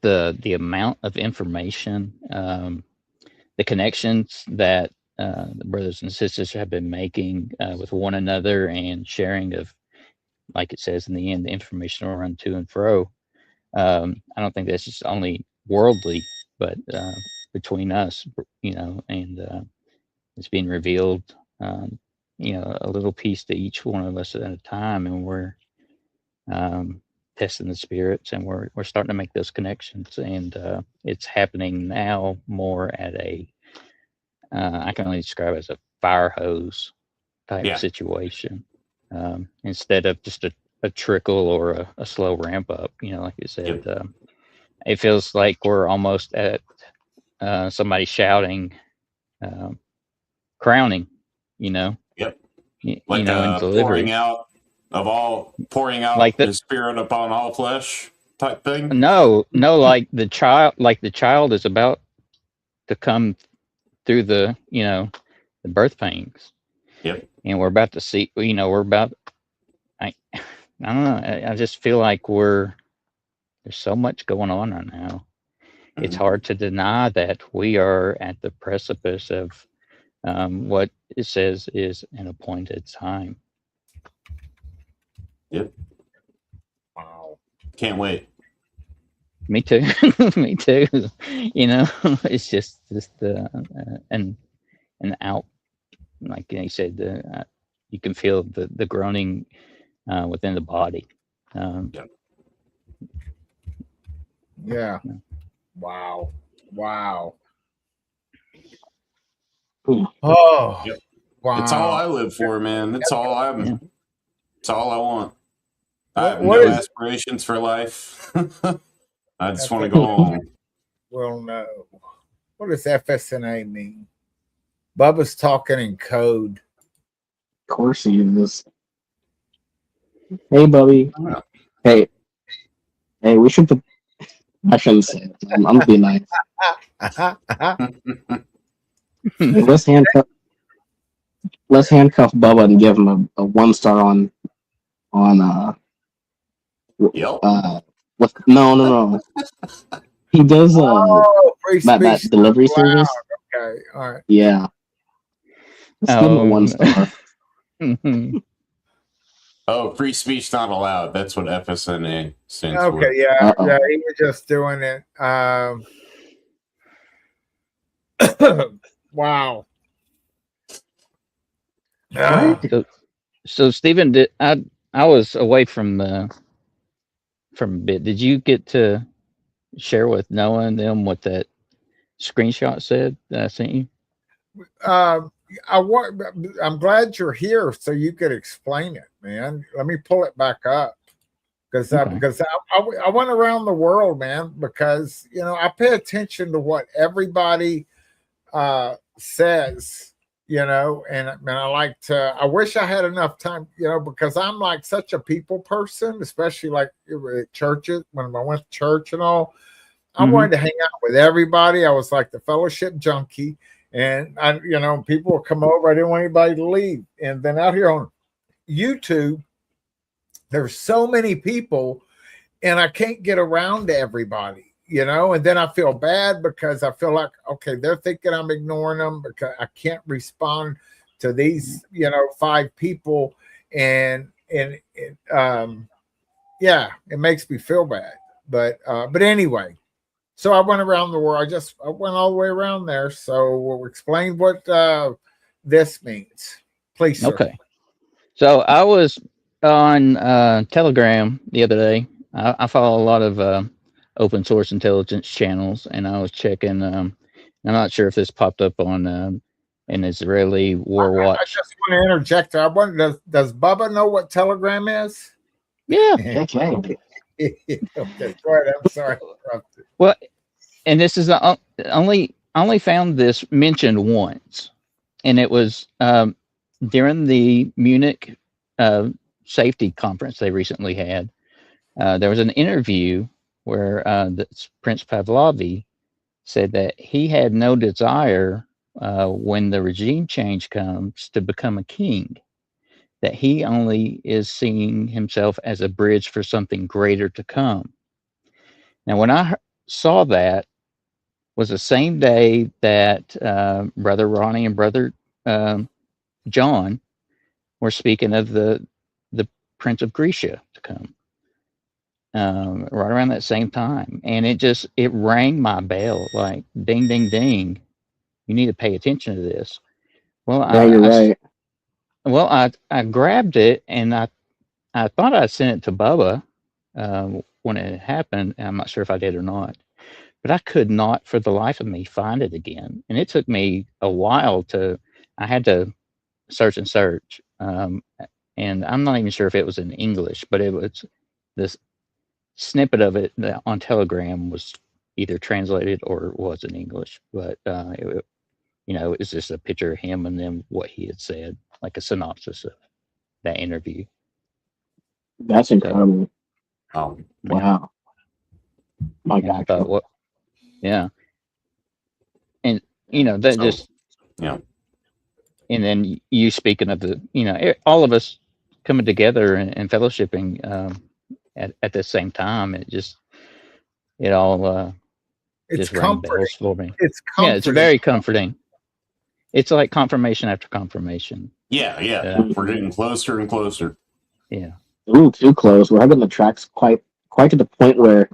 the amount of information, the connections that the brothers and sisters have been making with one another, and sharing of, like it says in the end, the information will run to and fro. I don't think that's just only worldly, but between us, and it's being revealed, a little piece to each one of us at a time, and we're testing the spirits, and we're starting to make those connections, and it's happening now more at a I can only describe it as a fire hose type Yeah. situation, instead of just a trickle or a slow ramp up. Like you said, it feels like we're almost at somebody shouting, crowning. Yep. In Like delivery. pouring out Like his spirit upon all flesh type thing. No, like the child is about to come through the birth pains. Yep. And we're about to see, I don't know. I just feel like there's so much going on right now. It's hard to deny that we are at the precipice of what it says is an appointed time. Yep. Wow. Can't wait. Me too. Me too. It's just an out, like you said, you can feel the groaning within the body. Yeah. Wow. Wow. Ooh. Oh. Yep. Wow. It's all I live for, man. It's all I want. I have What no is- aspirations for life. I just want to go home. Well, no. What does FSNA mean? Bubba's talking in code. Of course he is. Hey, Bubby. Hey, we should put. I shouldn't say it. I'm being nice. Let's handcuff Bubba and give him a 1-star on Yep. no. He does Oh, free that speech. delivery Wow. service. Okay. All right. Yeah. Let's give him a 1-star. Oh, free speech not allowed. That's what FSNA stands Okay, for. yeah, Uh-oh. yeah, he was just doing it. Wow. Right. So Stephen, I was away from a bit. Did you get to share with Noah and them what that screenshot said that I sent you? I'm glad you're here so you could explain it, man. Let me pull it back up because Okay. I went around the world, man, because I pay attention to what everybody says, and I like to. I wish I had enough time, because I'm like such a people person, especially like at churches when I went to church and all. I Mhm. wanted to hang out with everybody. I was like the fellowship junkie. And people would come over. I didn't want anybody to leave. And then out here on YouTube, there's so many people, and I can't get around to everybody, And then I feel bad because I feel like, okay, they're thinking I'm ignoring them because I can't respond to these, 5 people, and yeah, it makes me feel bad. But anyway. So I went around the world. I went all the way around there. So we'll explain what this means, please, sir. Okay. So I was on Telegram the other day. I follow a lot of open source intelligence channels, and I was checking. I'm not sure if this popped up on an Israeli War I Watch. just want to interject. I wonder, does Bubba know what Telegram is? Yeah. Okay. Okay, go ahead. I'm sorry. Well, and this is the only found this mentioned once, and it was during the Munich safety conference they recently had. There was an interview where Prince Pavlovi said that he had no desire when the regime change comes to become a king, that he only is seeing himself as a bridge for something greater to come. Now, when I saw that, was the same day that Brother Ronnie and Brother John were speaking of the Prince of Grisha to come, right around that same time, and it rang my bell like ding, ding, ding. You need to pay attention to this. Well, Yeah, you're right. I grabbed it and I thought I sent it to Bubba when it happened. I'm not sure if I did or not. But I could not for the life of me find it again. And it took me a while I had to search and search. And I'm not even sure if it was in English, but it was this snippet of it that on Telegram was either translated or was in English. But, it's just a picture of him and then what he had said, like a synopsis of that interview. That's incredible. Oh, Wow. My And I God. thought, what? Yeah. And, that So, just, yeah. and then you speaking of the, all of us coming together and fellowshipping at the same time, it all It's just rang comforting. bells for me. It's comforting. Yeah, it's very comforting. It's like confirmation after confirmation. Yeah. We're getting closer and closer. Yeah. Ooh, too close. We're having the tracks quite to the point where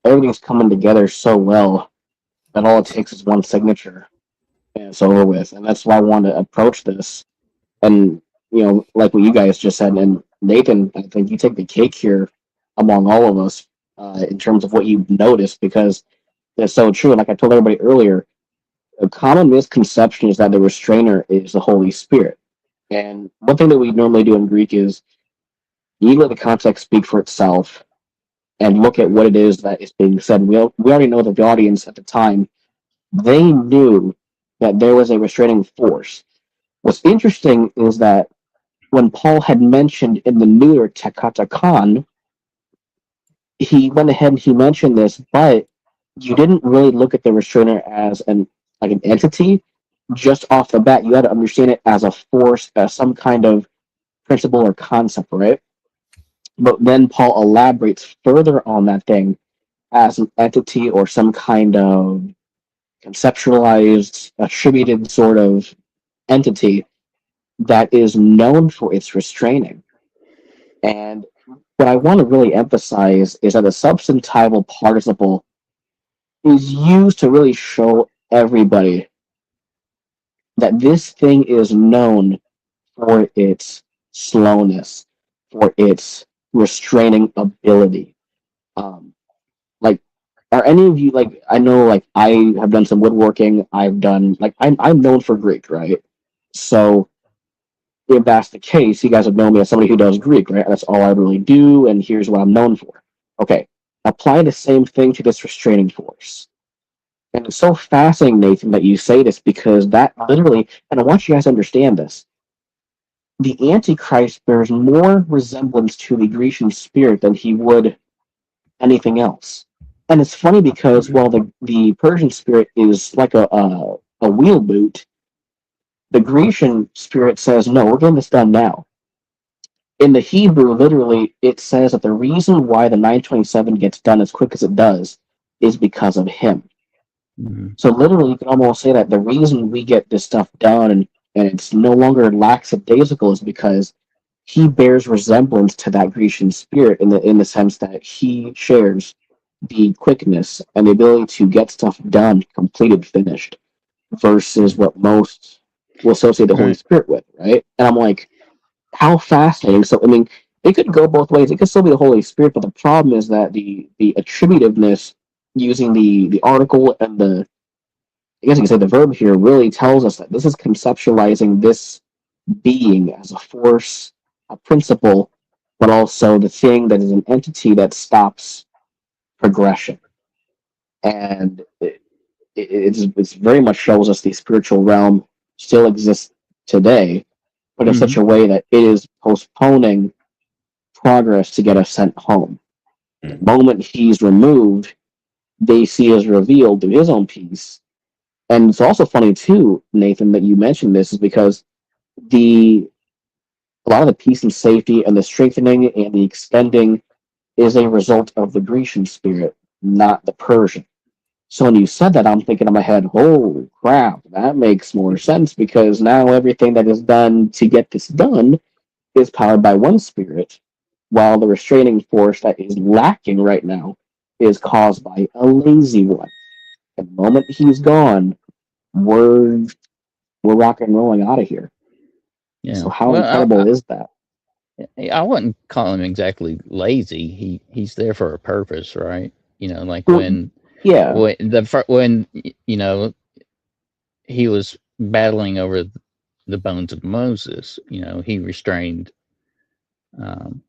everything's coming together so well that all it takes is one signature and it's over with. And that's why I want to approach this. And, like what you guys just said, and Nathan, I think you take the cake here among all of us in terms of what you've noticed, because it's so true. And like I told everybody earlier, a common misconception is that the restrainer is the Holy Spirit. And one thing that we normally do in Greek is you let the context speak for itself and look at what it is that is being said. We already know that the audience at the time, they knew that there was a restraining force. What's interesting is that when Paul had mentioned in the neuter tekatakon, he went ahead and he mentioned this, but you didn't really look at the restrainer as an entity. Just off the bat, you had to understand it as a force, as some kind of principle or concept, right? But then Paul elaborates further on that thing as an entity or some kind of conceptualized, attributed sort of entity that is known for its restraining. And what I want to really emphasize is that the substantival participle is used to really show everybody that this thing is known for its slowness, for its restraining ability. Like, are any of you like? I know, like, I have done some woodworking. I've done like I'm known for Greek, right? So if that's the case, you guys have known me as somebody who does Greek, right? That's all I really do, and here's what I'm known for. Okay, apply the same thing to this restraining force. And it's so fascinating, Nathan, that you say this because that literally, and I want you guys to understand this. The Antichrist bears more resemblance to the Grecian spirit than he would anything else. And it's funny because while the Persian spirit is like a wheel boot, the Grecian spirit says, no, we're getting this done now. In the Hebrew, literally, it says that the reason why the 927 gets done as quick as it does is because of him. Mhm. So literally, you can almost say that the reason we get this stuff done and it's no longer lackadaisical is because he bears resemblance to that Grecian spirit in the sense that he shares the quickness and the ability to get stuff done, completed, finished, versus what most will associate the Holy Right. Spirit with, right? And I'm like, how fascinating. So I mean, it could go both ways. It could still be the Holy Spirit, but the problem is that the attributiveness using the article and the, I guess you can say the verb here, really tells us that this is conceptualizing this being as a force, a principle, but also the thing that is an entity that stops progression. And it's very much shows us the spiritual realm still exists today, but in such a way that it is postponing progress to get us sent home. The moment he's removed, they see is revealed through his own peace. And it's also funny too, Nathan, that you mentioned this is because a lot of the peace and safety and the strengthening and the extending is a result of the Grecian spirit, not the Persian. So when you said that, I'm thinking in my head, oh crap, that makes more sense because now everything that is done to get this done is powered by one spirit, while the restraining force that is lacking right now is caused by a lazy one. And the moment he's gone, we're rock and rolling out of here. Yeah. So how Well, incredible is that? I wouldn't call him exactly lazy. He's there for a purpose, right? Like Well, when yeah, when he was battling over the bones of Moses, he restrained um,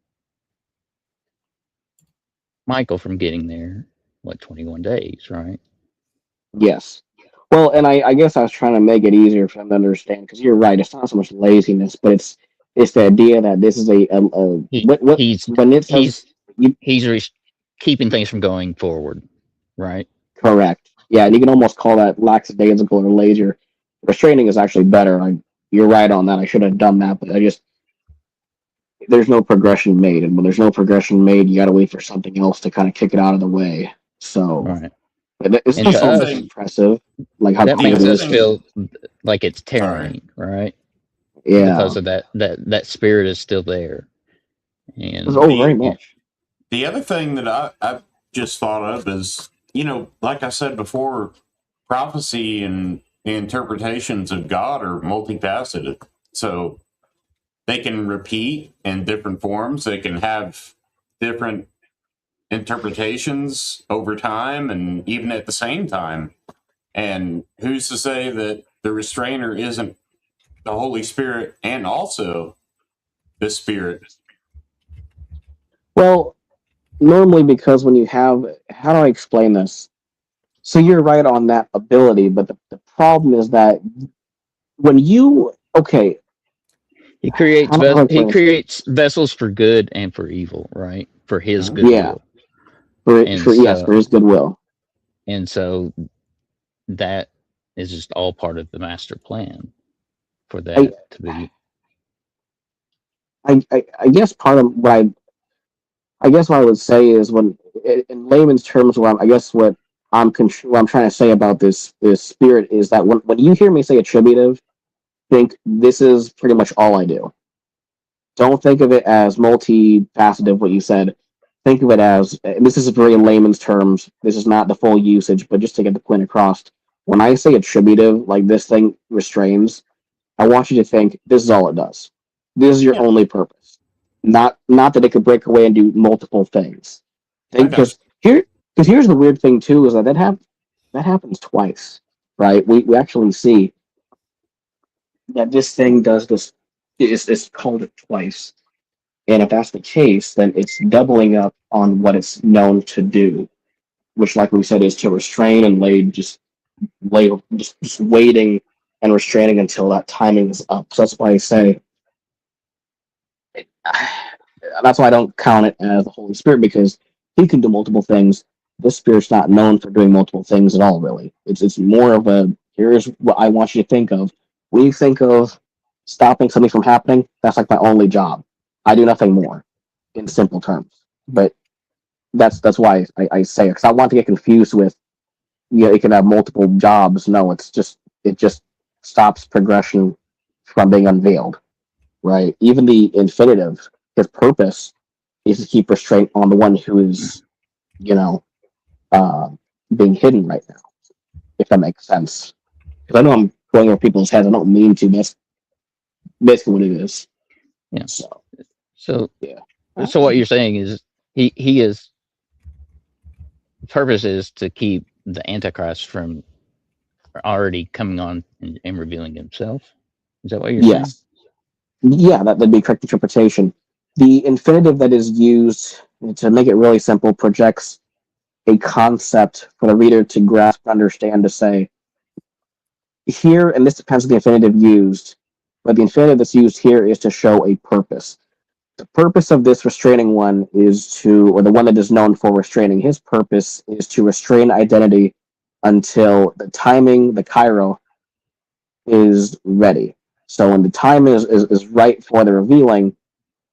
Michael from getting there, 21 days, right? yes. Well, and I guess I was trying to make it easier for them to understand because you're right. It's not so much laziness, but it's the idea that this is a He what he's when it says he's keeping things from going forward, right? correct. Yeah, and you can almost call that lackadaisical or lazy. Restraining is actually better. You're right on that. I should have done that, but there's no progression made, and when there's no progression made, you got to wait for something else to kind of kick it out of the way. So Right. it's And not to so us, impressive, like how that quick makes it us is. feel like it's Sorry. tearing, right? Yeah, Because of that spirit is still there. And very much. The other thing that I just thought of is, like I said before, prophecy and the interpretations of God are multifaceted. So they can repeat in different forms. They can have different interpretations over time and even at the same time. And who's to say that the restrainer isn't the Holy Spirit and also the Spirit? Well, normally because when you have, how do I explain this? So you're right on that ability, but the problem is that when you okay, he creates how do I explain this? vessels for good and for evil, right? For his Mhm. goodwill. And Yes, for his goodwill. And so that is just all part of the master plan for that to be. I guess part of what I guess what I would say is when in layman's terms, what I'm trying to say about this spirit is that when you hear me say attributive, think this is pretty much all I do. Don't think of it as multifaceted. What you said. Think of it as this is very in layman's terms. This is not the full usage, but just to get the point across. When I say attributive, like this thing restrains, I want you to think this is all it does. This is your Yeah. only purpose. Not that it could break away and do multiple things. I got Because here's the weird thing too is that happens twice, right? We actually see that this thing does this is called it twice. And if that's the case, then it's doubling up on what it's known to do, which, like we said, is to restrain and just waiting and restraining until that timing is up. So that's why I say that's why I don't count it as the Holy Spirit, because he can do multiple things. This Spirit's not known for doing multiple things at all, really. It's more of a here's what I want you to think of. When you think of stopping something from happening, that's like my only job. I do nothing more, in simple terms. But that's why I say it, because I want to get confused with, it can have multiple jobs. No, it just stops progression from being unveiled, right? Even the infinitive, his purpose is to keep restraint on the one who is, being hidden right now, if that makes sense. Because I know I'm going over people's heads. I don't mean to. That's basically what it is. Yeah. So Yeah. So what you're saying is he is purpose is to keep the Antichrist from already coming on and revealing himself. Is that what you're saying? yes, yeah, that'd be a correct interpretation. The infinitive that is used, to make it really simple, projects a concept for the reader to grasp and understand, to say here, and this depends on the infinitive used, but the infinitive that's used here is to show a purpose. The purpose of this restraining one or the one that is known for restraining, his purpose is to restrain identity until the timing, the Cairo, is ready. So when the time is right for the revealing,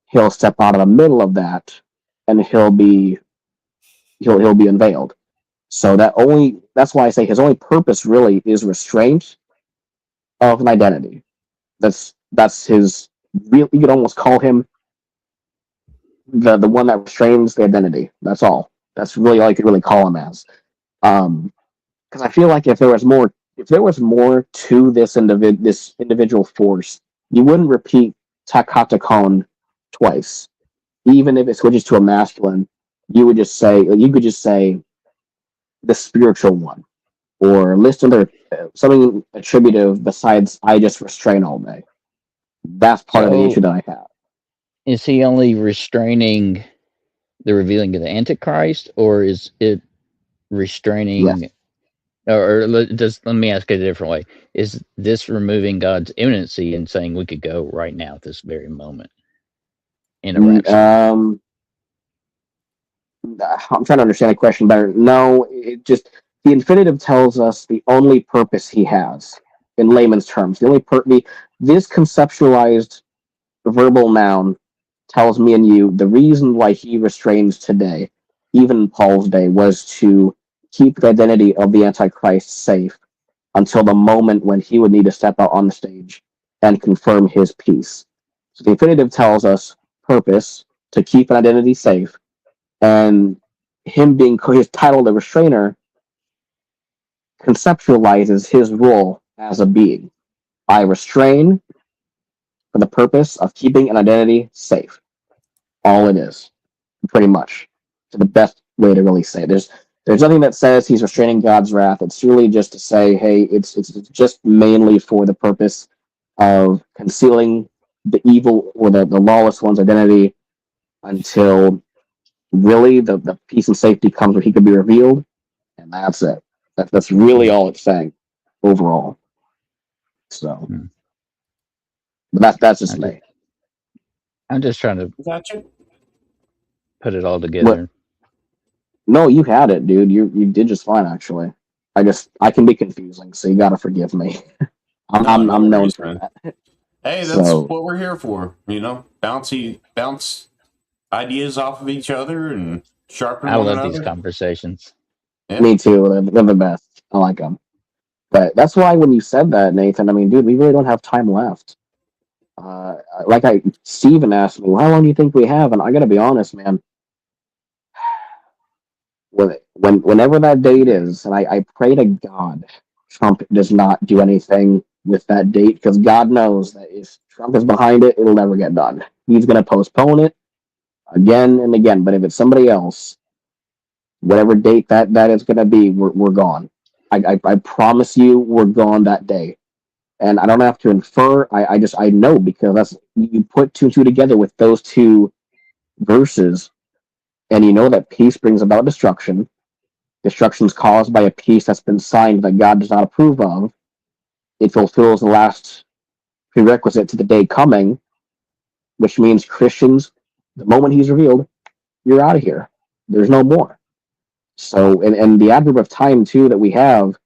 he'll step out of the middle of that, and he'll be unveiled. So that's why I say his only purpose really is restraint of an identity. That's his real. You could almost call him the one that restrains the identity. That's all. That's really all you could really call him as. Because I feel like if there was more to this individual force, you wouldn't repeat Takatakon twice. Even if it switches to a masculine, you could just say the spiritual one, or list other something attributive besides I just restrain all day. That's part of the issue that I have. Is he only restraining the revealing of the Antichrist, or is it restraining? Yes. Let me ask it a different way. Is this removing God's imminency and saying we could go right now at this very moment in a rapture? I'm trying to understand the question better. No, it just, the infinitive tells us the only purpose he has, in layman's terms. This conceptualized verbal noun tells me and you the reason why he restrains today, even in Paul's day, was to keep the identity of the Antichrist safe until the moment when he would need to step out on the stage and confirm his peace. So the infinitive tells us purpose, to keep an identity safe, and him being his title, the restrainer, conceptualizes his role as a being. I restrain for the purpose of keeping an identity safe. All it is, pretty much, to the best way to really say it. There's nothing that says he's restraining God's wrath. It's really just to say, hey, it's just mainly for the purpose of concealing the evil or the lawless one's identity until really the peace and safety comes where he could be revealed, and that's it. That's really all it's saying overall. So, but that's just me. I'm just trying to Gotcha. put it all together. No, you had it, dude. You did just fine, actually. I can be confusing, so you gotta forgive me. I'm No known worries, for man. that. Hey, that's So- what we're here for. Bounce ideas off of each other and sharpen I one love another. these conversations. Yeah. Me too. They're the best. I like them. But that's why when you said that, Nathan, I mean, dude, we really don't have time left. Steven asked me, well, how long do you think we have? And I got to be honest, man. Whenever that date is, and I pray to God Trump does not do anything with that date, because God knows that if Trump is behind it, it'll never get done. He's going to postpone it again and again. But if it's somebody else, whatever date that is going to be, we're gone. I promise you, we're gone that day. And I don't have to infer. I know, because that's, you put two and two together with those two verses, and you know that peace brings about destruction. Destruction is caused by a peace that's been signed that God does not approve of. It fulfills the last prerequisite to the day coming, which means Christians, the moment he's revealed, you're out of here. There's no more. So, and the adverb of time too that we have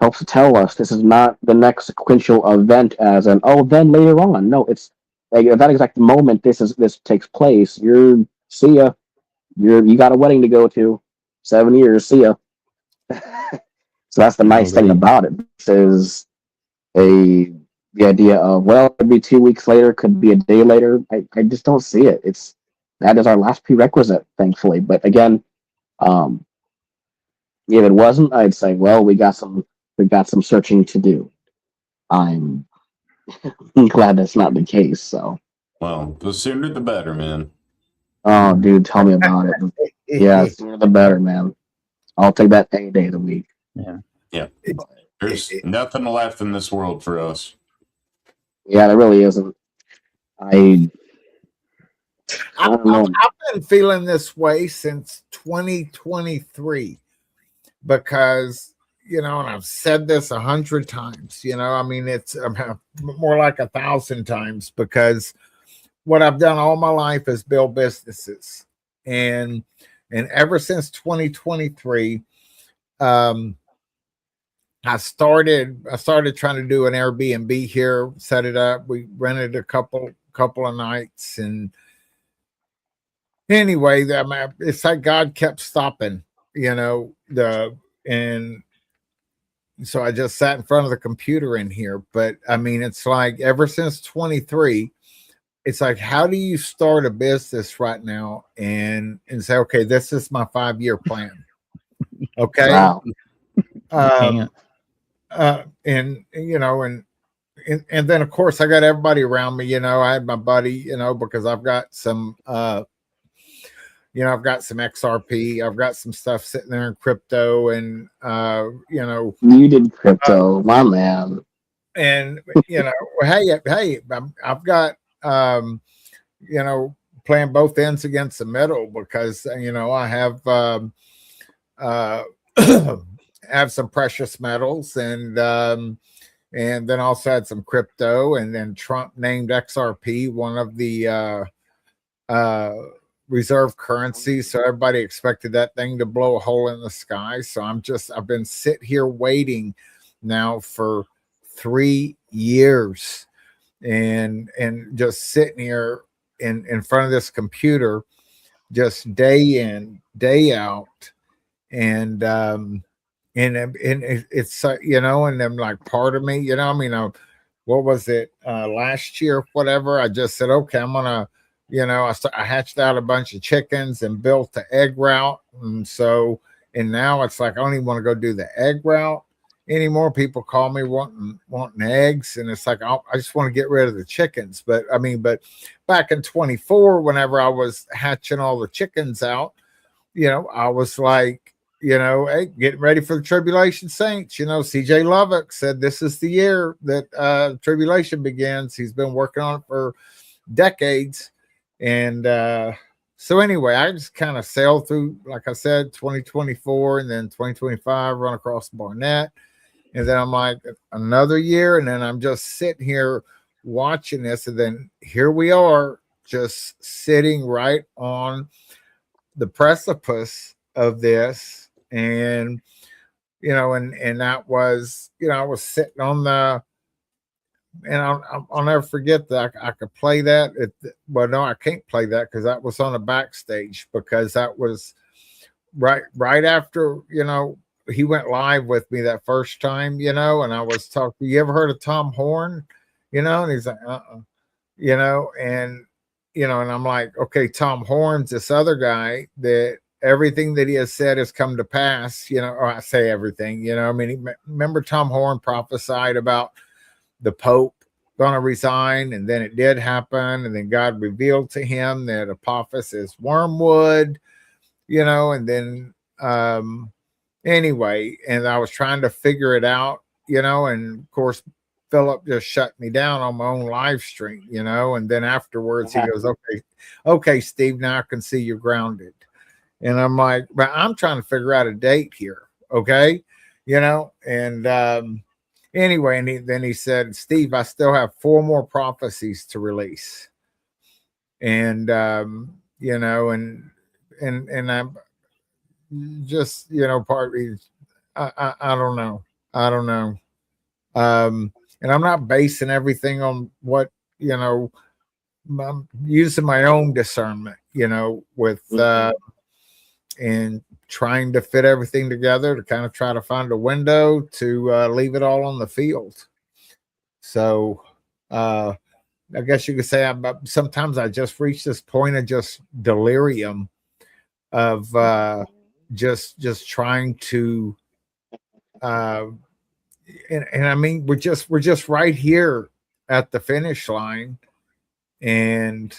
helps to tell us this is not the next sequential event as an, oh, then later on. No, it's like at that exact moment this takes place. You're, see ya. You got a wedding to go to. 7 years, see ya. So that's the nice thing about it. This is the idea of, well, it could be 2 weeks later, could be a day later. I just don't see it. That is our last prerequisite, thankfully. But again, if it wasn't, I'd say, well, we got some searching to do. I'm glad that's not the case. So, Well, the sooner the better, man. oh, dude, tell me about it. Yeah, the sooner the better, man. I'll take that any day of the week. Yeah. There's nothing left in this world for us. Yeah, there really isn't. I don't know. I've been feeling this way since 2023 because, and I've said this 100 times, I mean, it's more like 1,000 times, because what I've done all my life is build businesses. And ever since 2023, I started trying to do an Airbnb here, set it up. We rented a couple of nights, and anyway, it's like God kept stopping, and so I just sat in front of the computer in here. But I mean, it's like ever since 23, it's like, how do you start a business right now and say, okay, this is my 5-year plan. Okay. Wow. And then of course I got everybody around me, I had my buddy, because I've got some, I've got some XRP, I've got some stuff sitting there in crypto, and, you did crypto, my man. And, hey, I've got, playing both ends against the middle, because, I have some precious metals, and then also had some crypto, and then Trump named XRP one of the reserve currencies, so everybody expected that thing to blow a hole in the sky. So I've been sitting here waiting now for 3 years, and just sitting here in front of this computer, just day in, day out, and it's and then, like, part of me, what was it, last year, whatever, I just said, okay, I'm gonna, I hatched out a bunch of chickens and built the egg route, and now it's like I don't even want to go do the egg route anymore. People call me wanting eggs, and it's like I just want to get rid of the chickens. But back in 24, whenever I was hatching all the chickens out, I was like, hey, getting ready for the tribulation saints. CJ Lubbock said this is the year that tribulation begins. He's been working on it for decades. And so anyway, I just kind of sailed through, like I said, 2024, and then 2025, run across Barnett. And then I'm like, another year. And then I'm just sitting here watching this. And then here we are, just sitting right on the precipice of this. And, and that was, I was sitting on the, and I'll never forget that I could play that. Well, no, I can't play that because that was on the backstage, because that was right after, he went live with me that first time, and I was talking. You ever heard of Tom Horn? you know, and he's like, you know, and and I'm like, okay, Tom Horns, this other guy that everything that he has said has come to pass, or I say everything, I mean, remember Tom Horn prophesied about the Pope going to resign, and then it did happen, and then God revealed to him that Apophis is wormwood, and then anyway, and I was trying to figure it out, and of course Philip just shut me down on my own live stream, and then afterwards he goes, okay, Steve, now I can see you're grounded. And I'm like, but I'm trying to figure out a date here. Okay. And anyway, and then he said, Steve, I still have 4 more prophecies to release. And, and I'm just, partly, I don't know. I don't know. And I'm not basing everything on what, I'm using my own discernment, with, and trying to fit everything together to kind of try to find a window to leave it all on the field. So I guess you could say sometimes I just reach this point of just delirium of just trying to and I mean we're just right here at the finish line. And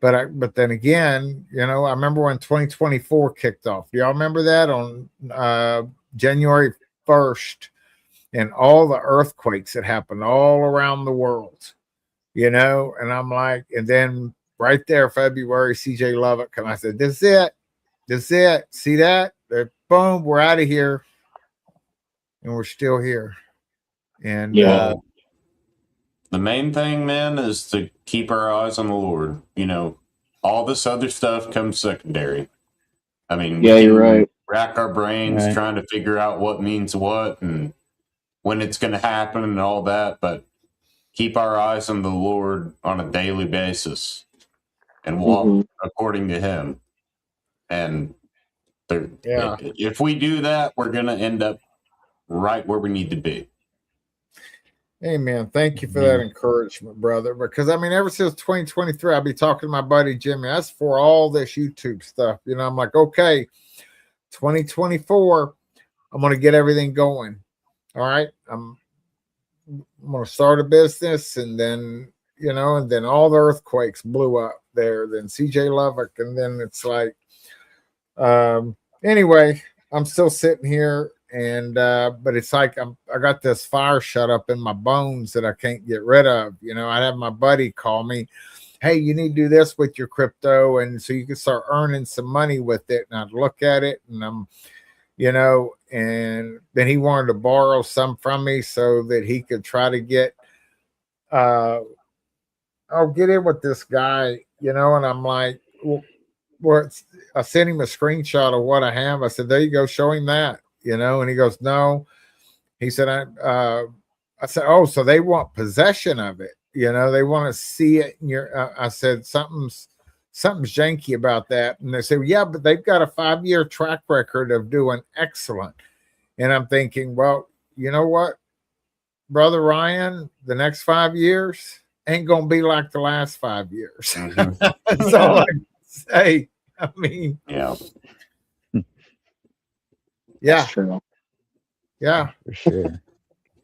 but then again, I remember when 2024 kicked off. Do y'all remember that on January 1st, and all the earthquakes that happened all around the world, and I'm like, and then right there, February, CJ Lubbock, and I said, this is it. See that? Boom, we're out of here. And we're still here. And the main thing, man, is to keep our eyes on the Lord. All this other stuff comes secondary. I mean, yeah, you're right. Rack our brains trying to figure out what means what and when it's going to happen and all that, but keep our eyes on the Lord on a daily basis and walk according to Him. And if we do that, we're going to end up right where we need to be. Amen. Thank you for that encouragement, brother. Because I mean, ever since 2023, I'll be talking to my buddy Jimmy. That's for all this YouTube stuff. I'm like, okay, 2024, I'm going to get everything going. All right. I'm going to start a business, and then, and then all the earthquakes blew up there. Then CJ Lubbock, and then it's like, anyway, I'm still sitting here. And but it's like I got this fire shut up in my bones that I can't get rid of. I'd have my buddy call me, hey, you need to do this with your crypto, and so you can start earning some money with it. And I'd look at it, and I'm, and then he wanted to borrow some from me so that he could try to get I'll get in with this guy, and I'm like, well, I sent him a screenshot of what I have. I said, there you go, show him that. And he goes, no. He said, I said, oh, so they want possession of it. They want to see it in your, I said, something's janky about that. And they said, yeah, but they've got a 5-year track record of doing excellent. And I'm thinking, well, you know what, Brother Ryan, the next 5 years ain't going to be like the last 5 years. That's all I can say. I mean, yeah. Yeah, That's true. For sure.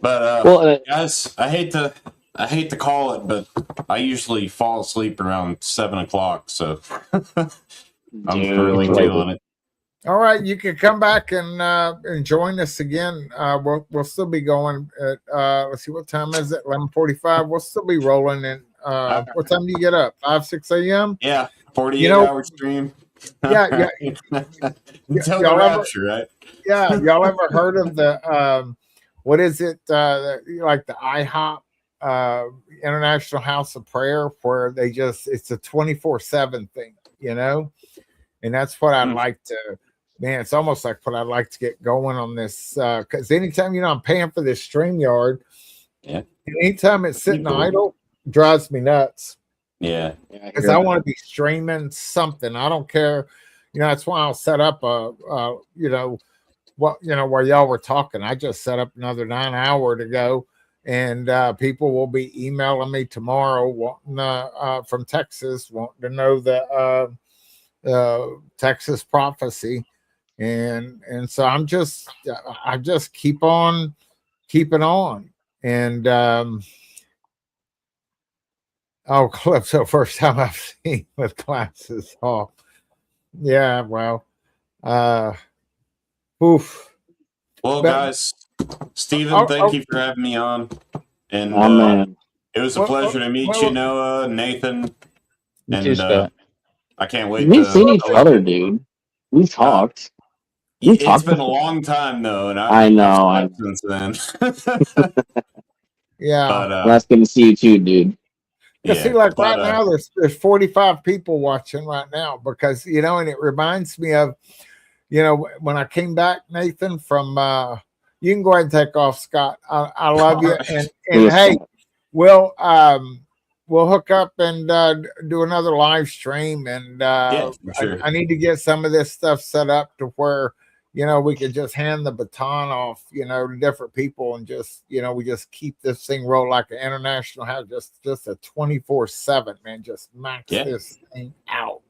But guys, I hate to call it, but I usually fall asleep around 7:00, so I'm really feeling it. All right, you can come back and join us again. We'll still be going at let's see, what time is it? 11:45. We'll still be rolling in. What time do you get up? 5-6 a.m. Yeah, 48-hour stream. Yeah. Until the rapture, right? Yeah, y'all ever heard of the what is it? Like the IHOP International House of Prayer, where it's a 24/7 thing, and that's what I'd like to. Man, it's almost like what I'd like to get going on this, because anytime I'm paying for this StreamYard, anytime it's sitting idle, drives me nuts. Yeah, because I want to be streaming something. I don't care. That's why I'll set up while y'all were talking, I just set up another 9 hour to go, and people will be emailing me tomorrow wanting from Texas, wanting to know the Texas prophecy, and so I just keep on keeping on, and oh, Calypso, first time I've seen with glasses off. Yeah, well, oof. Well, But- guys, Steven, Oh, thank oh. you for having me on. And Oh man, it was a Well, pleasure to meet well, you, Noah, Nathan. You And too, Scott. I can't wait we've to. seen each other, dude. We've talked. We've It's talked been a before. long time, though, and I know, I've I slept since then. yeah. But Well, that's good to see you too, dude. Yeah, yeah, see, like but, right now, there's 45 people watching right now because and it reminds me of, when I came back, Nathan, from you can go ahead and take off, Scott. I love you, Alright. and Please, hey, Scott. we'll hook up and do another live stream, and Yeah, for sure. I need to get some of this stuff set up to where we could just hand the baton off, to different people, and just we just keep this thing roll like an international house, just a 24/7, man, just max Yeah. this thing out.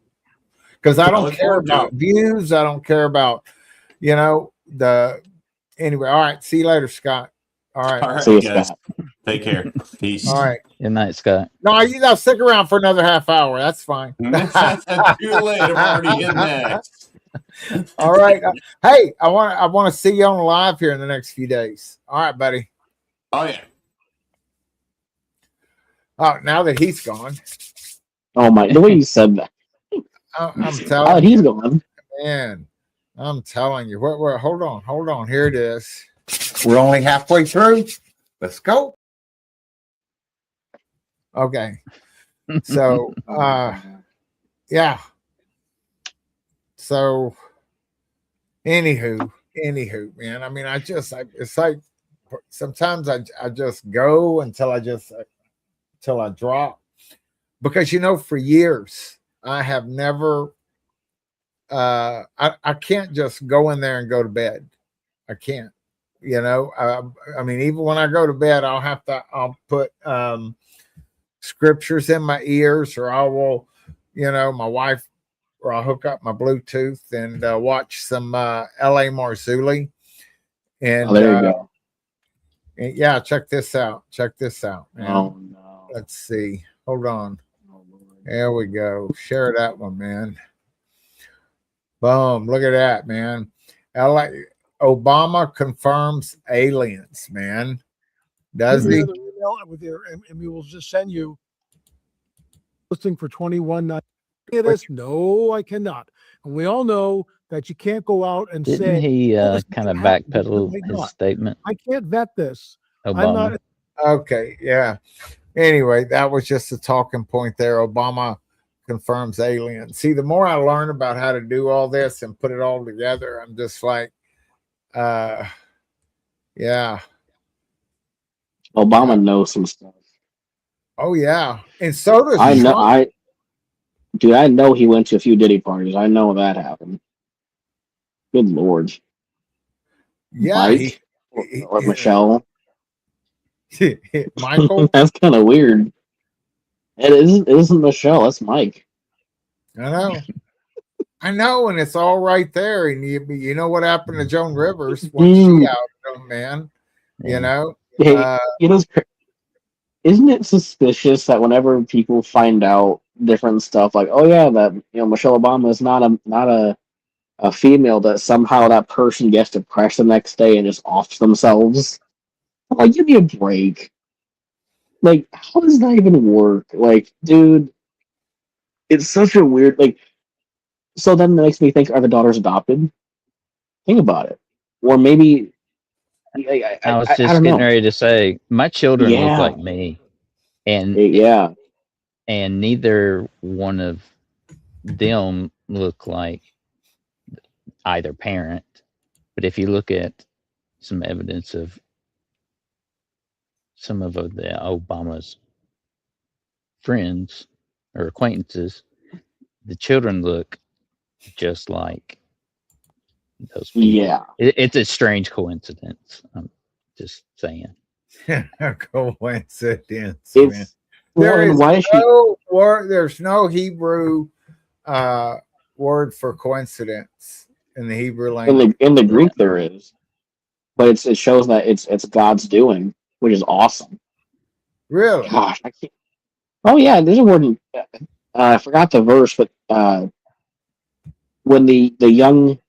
Because I I don't look care forward to about it. views, I don't care about anyway. All right, see you later, Scott. All right. All right, See you, guys. Scott. Take care. Peace. All right. Good night, Scott. No, stick around for another half hour. That's fine. Too late. I'm already in next. All right. Hey, I want to see you on live here in the next few days. All right, buddy. Oh, yeah. Oh, now that he's gone, Oh my, the way you said that. I'm Oh, telling you, he's gone. man. I'm telling you. What? Hold on. Here it is. We're only halfway through. Let's go. Okay. So, yeah. So, anywho, man. I mean, it's like sometimes I just go until I drop, because for years I have never. I can't just go in there and go to bed. I can't. I mean, even when I go to bed, I'll put scriptures in my ears, or I will, my wife, or I'll hook up my Bluetooth and watch some L.A. Marzulli. And, Oh, there you go. and yeah, check this out, man. Oh no. Let's see. Hold on. Oh, Lord. There we go. Share that one, man. Boom. Look at that, man. Obama confirms aliens, man. Does Give me he? another email with your, and we will just send you listing for 21. No, I cannot. And we all know that you can't go out and Didn't say, he "Oh, this kind of doesn't happen," because backpedal they his not. statement? I can't vet this. I'm Obama. not. Okay, yeah. Anyway, that was just a talking point there. Obama confirms aliens. See, the more I learn about how to do all this and put it all together, I'm just like, yeah. Obama knows some stuff. Oh yeah. And so does I know. Trump. I know he went to a few Diddy parties. I know that happened. Good Lord. Yeah. Mike or Michelle. Michael. That's kind of weird. It isn't Michelle. That's Mike. I know, and it's all right there. And you know what happened to Joan Rivers once she outed him, man. Hey, isn't it suspicious that whenever people find out different stuff, like, oh yeah, that Michelle Obama is not a female, that somehow that person gets depressed the next day and just offs themselves? Like, give me a break. Like, how does that even work? Like, dude, it's such a weird, like, so then it makes me think, are the daughters adopted? Think about it. Or maybe, I was I just don't getting know. ready to say my children Yeah. look like me, and Yeah. and neither one of them look like either parent. But if you look at some evidence of some of the Obama's friends or acquaintances, the children look just like those people. Yeah. It's a strange coincidence. I'm just saying. Coincidence, man. It's well, There and is why is she no word. There's no Hebrew word for coincidence in the Hebrew language. in the Greek there is, but it shows that it's God's doing, which is awesome. Really? Gosh, I can't. Oh yeah, there's a word. I forgot the verse, but when the young,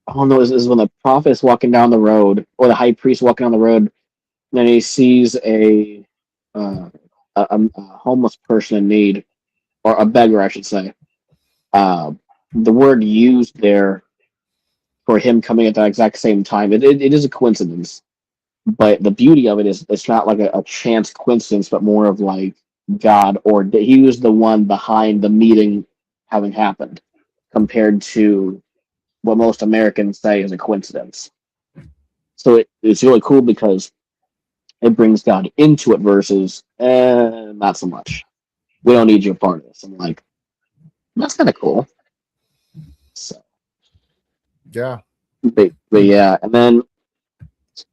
oh no, this is when the prophet is walking down the road, or the high priest walking down the road, and then he sees uh, a homeless person in need, or a beggar, I should say. The word used there for him coming at that exact same time, it is a coincidence. But the beauty of it is it's not like a chance coincidence, but more of like God, or he was the one behind the meeting having happened, compared to what most Americans say is a coincidence. So it's really cool because it brings God into it versus not so much. We don't need you a part of this. I'm like, that's kind of cool. So, Yeah. but yeah, and then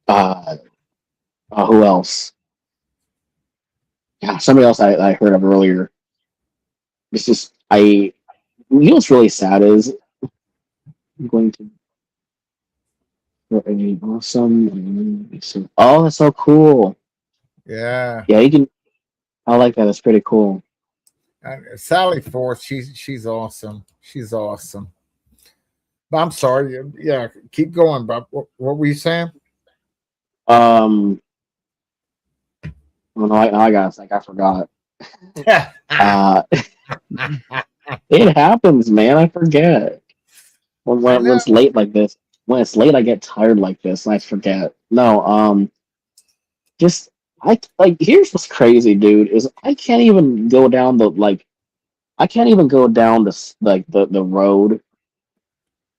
who else? Yeah, somebody else I heard of earlier. It's just you know what's really sad is I'm going to awesome. Oh, that's so cool. Yeah. Yeah, you can. I like that. That's pretty cool. Sally Forth, she's awesome. She's awesome. But I'm sorry. Yeah, keep going, Bob. What were you saying? Oh no, I got like I forgot. It happens, man. I forget when it's late like this. When it's late, I get tired like this, and I forget. No, just I like. Here's what's crazy, dude. Is I can't even go down the like. I can't even go down this like the road.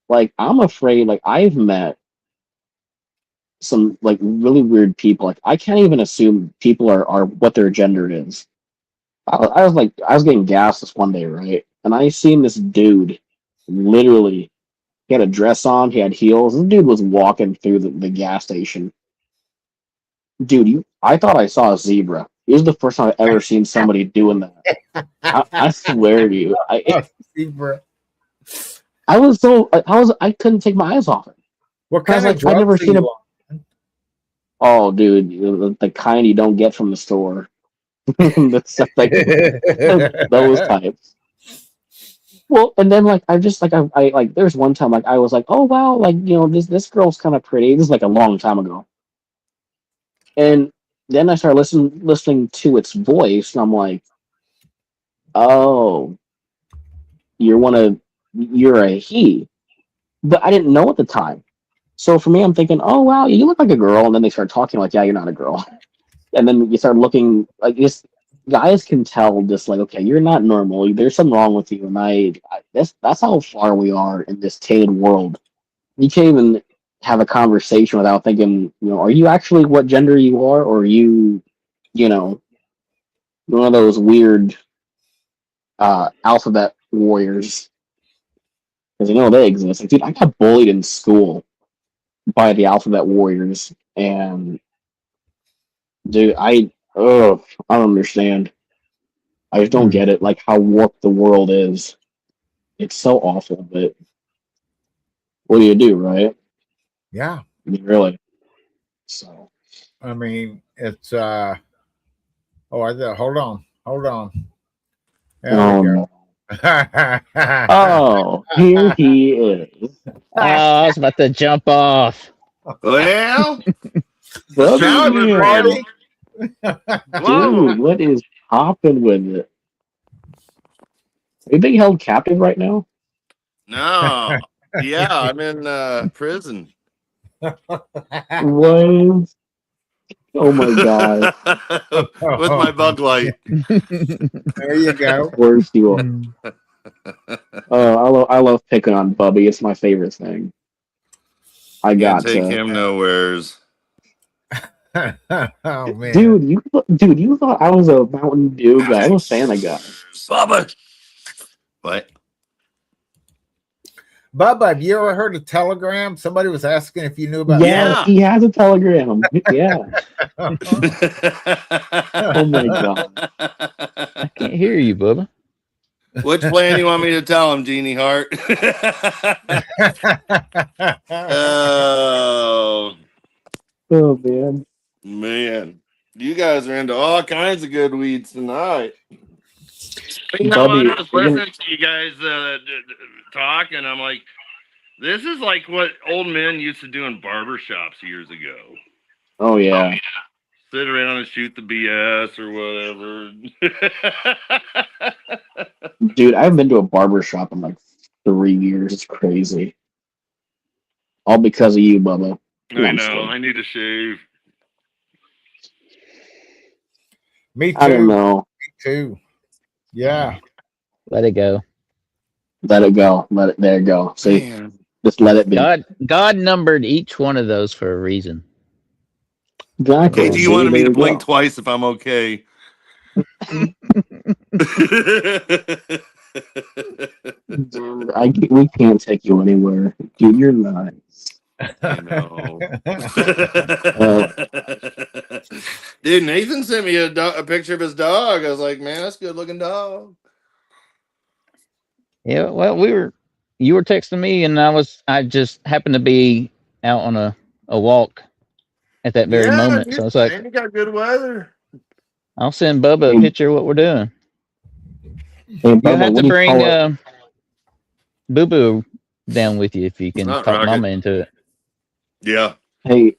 Like I'm afraid. Like I've met some like really weird people. Like I can't even assume people are what their gender is. I was like, I was getting gas this one day, right? And I seen this dude, literally, he had a dress on, he had heels. This dude was walking through the gas station. Dude, I thought I saw a zebra. It was the first time I've ever seen somebody doing that. I swear to you, Zebra. I couldn't take my eyes off it. What I was kind of like, drugs I've never are seen you a. on? Oh, dude, the kind you don't get from the store. That's like those types. Well, and then like I just like I like there's one time like I was like, oh wow, like you know this girl's kind of pretty. This is like a long time ago, and then I started listening to its voice, and I'm like, oh, you're a he, but I didn't know at the time. So for me, I'm thinking, oh wow, you look like a girl, and then they start talking like, yeah, you're not a girl, and then you start looking like this. Guys can tell just like, okay, you're not normal. There's something wrong with you, and that's how far we are in this tainted world. You can't even have a conversation without thinking, you know, are you actually what gender you are, or are you, you know, one of those weird alphabet warriors? Because you know they exist. Like, dude, I got bullied in school by the alphabet warriors, and dude, I don't understand. I just don't get it, like how warped the world is. It's so awful, but what do you do, right? Yeah. I mean, really. So I mean, it's oh, hold on. There we go. no. Oh, here he is. I was about to jump off. Well, Brother Shout man. party. Whoa. Dude, what is popping with it? Are you being held captive right now? No. Yeah, I'm in prison. What? Oh my god. With my bug light. There you go. Of course you are. I love picking on Bubby. It's my favorite thing. I Can't got take him nowheres. Oh man. Dude, you thought I was a Mountain Dew guy. I'm a Santa guy. Bubba. What? Bubba, have you ever heard of Telegram? Somebody was asking if you knew about. Yeah, he has a telegram. Yeah. Telegram. Oh my god. I can't hear you, Bubba. Which plan you want me to tell him, Genie Hart? Oh Oh man. man, you guys are into all kinds of good weeds tonight. You know Bubby, what? I was you're gonna- listening to you guys talk, and I'm like, this is like what old men used to do in barber shops years ago. Oh yeah. Sit around and shoot the BS or whatever. Dude, I haven't been to a barber shop in like 3 years. It's crazy. All because of you, Bubba. No, I I'm know. just kidding. I need to shave. Me too. I don't know. Me too. Yeah. Let it go. Let it go. Let it there go. See, Man. just let it be. God numbered each one of those for a reason. Exactly. Hey, do you See, want me there to you blink go. twice if I'm okay? Dude, we can't take you anywhere. Dude, you're nuts. I know. Uh, Dude, Nathan sent me a picture of his dog. I was like, man, that's a good looking dog. Yeah, well, you were texting me, and I just happened to be out on a walk at that very moment. Dude, So I was like, man, you got good weather. I'll send Bubba a Hey. picture of what we're doing. Hey, You'll Bubba, have what to do you bring call it? Boo Boo down with you if you can Not talk Rocket. Mama into it. Yeah. Hey,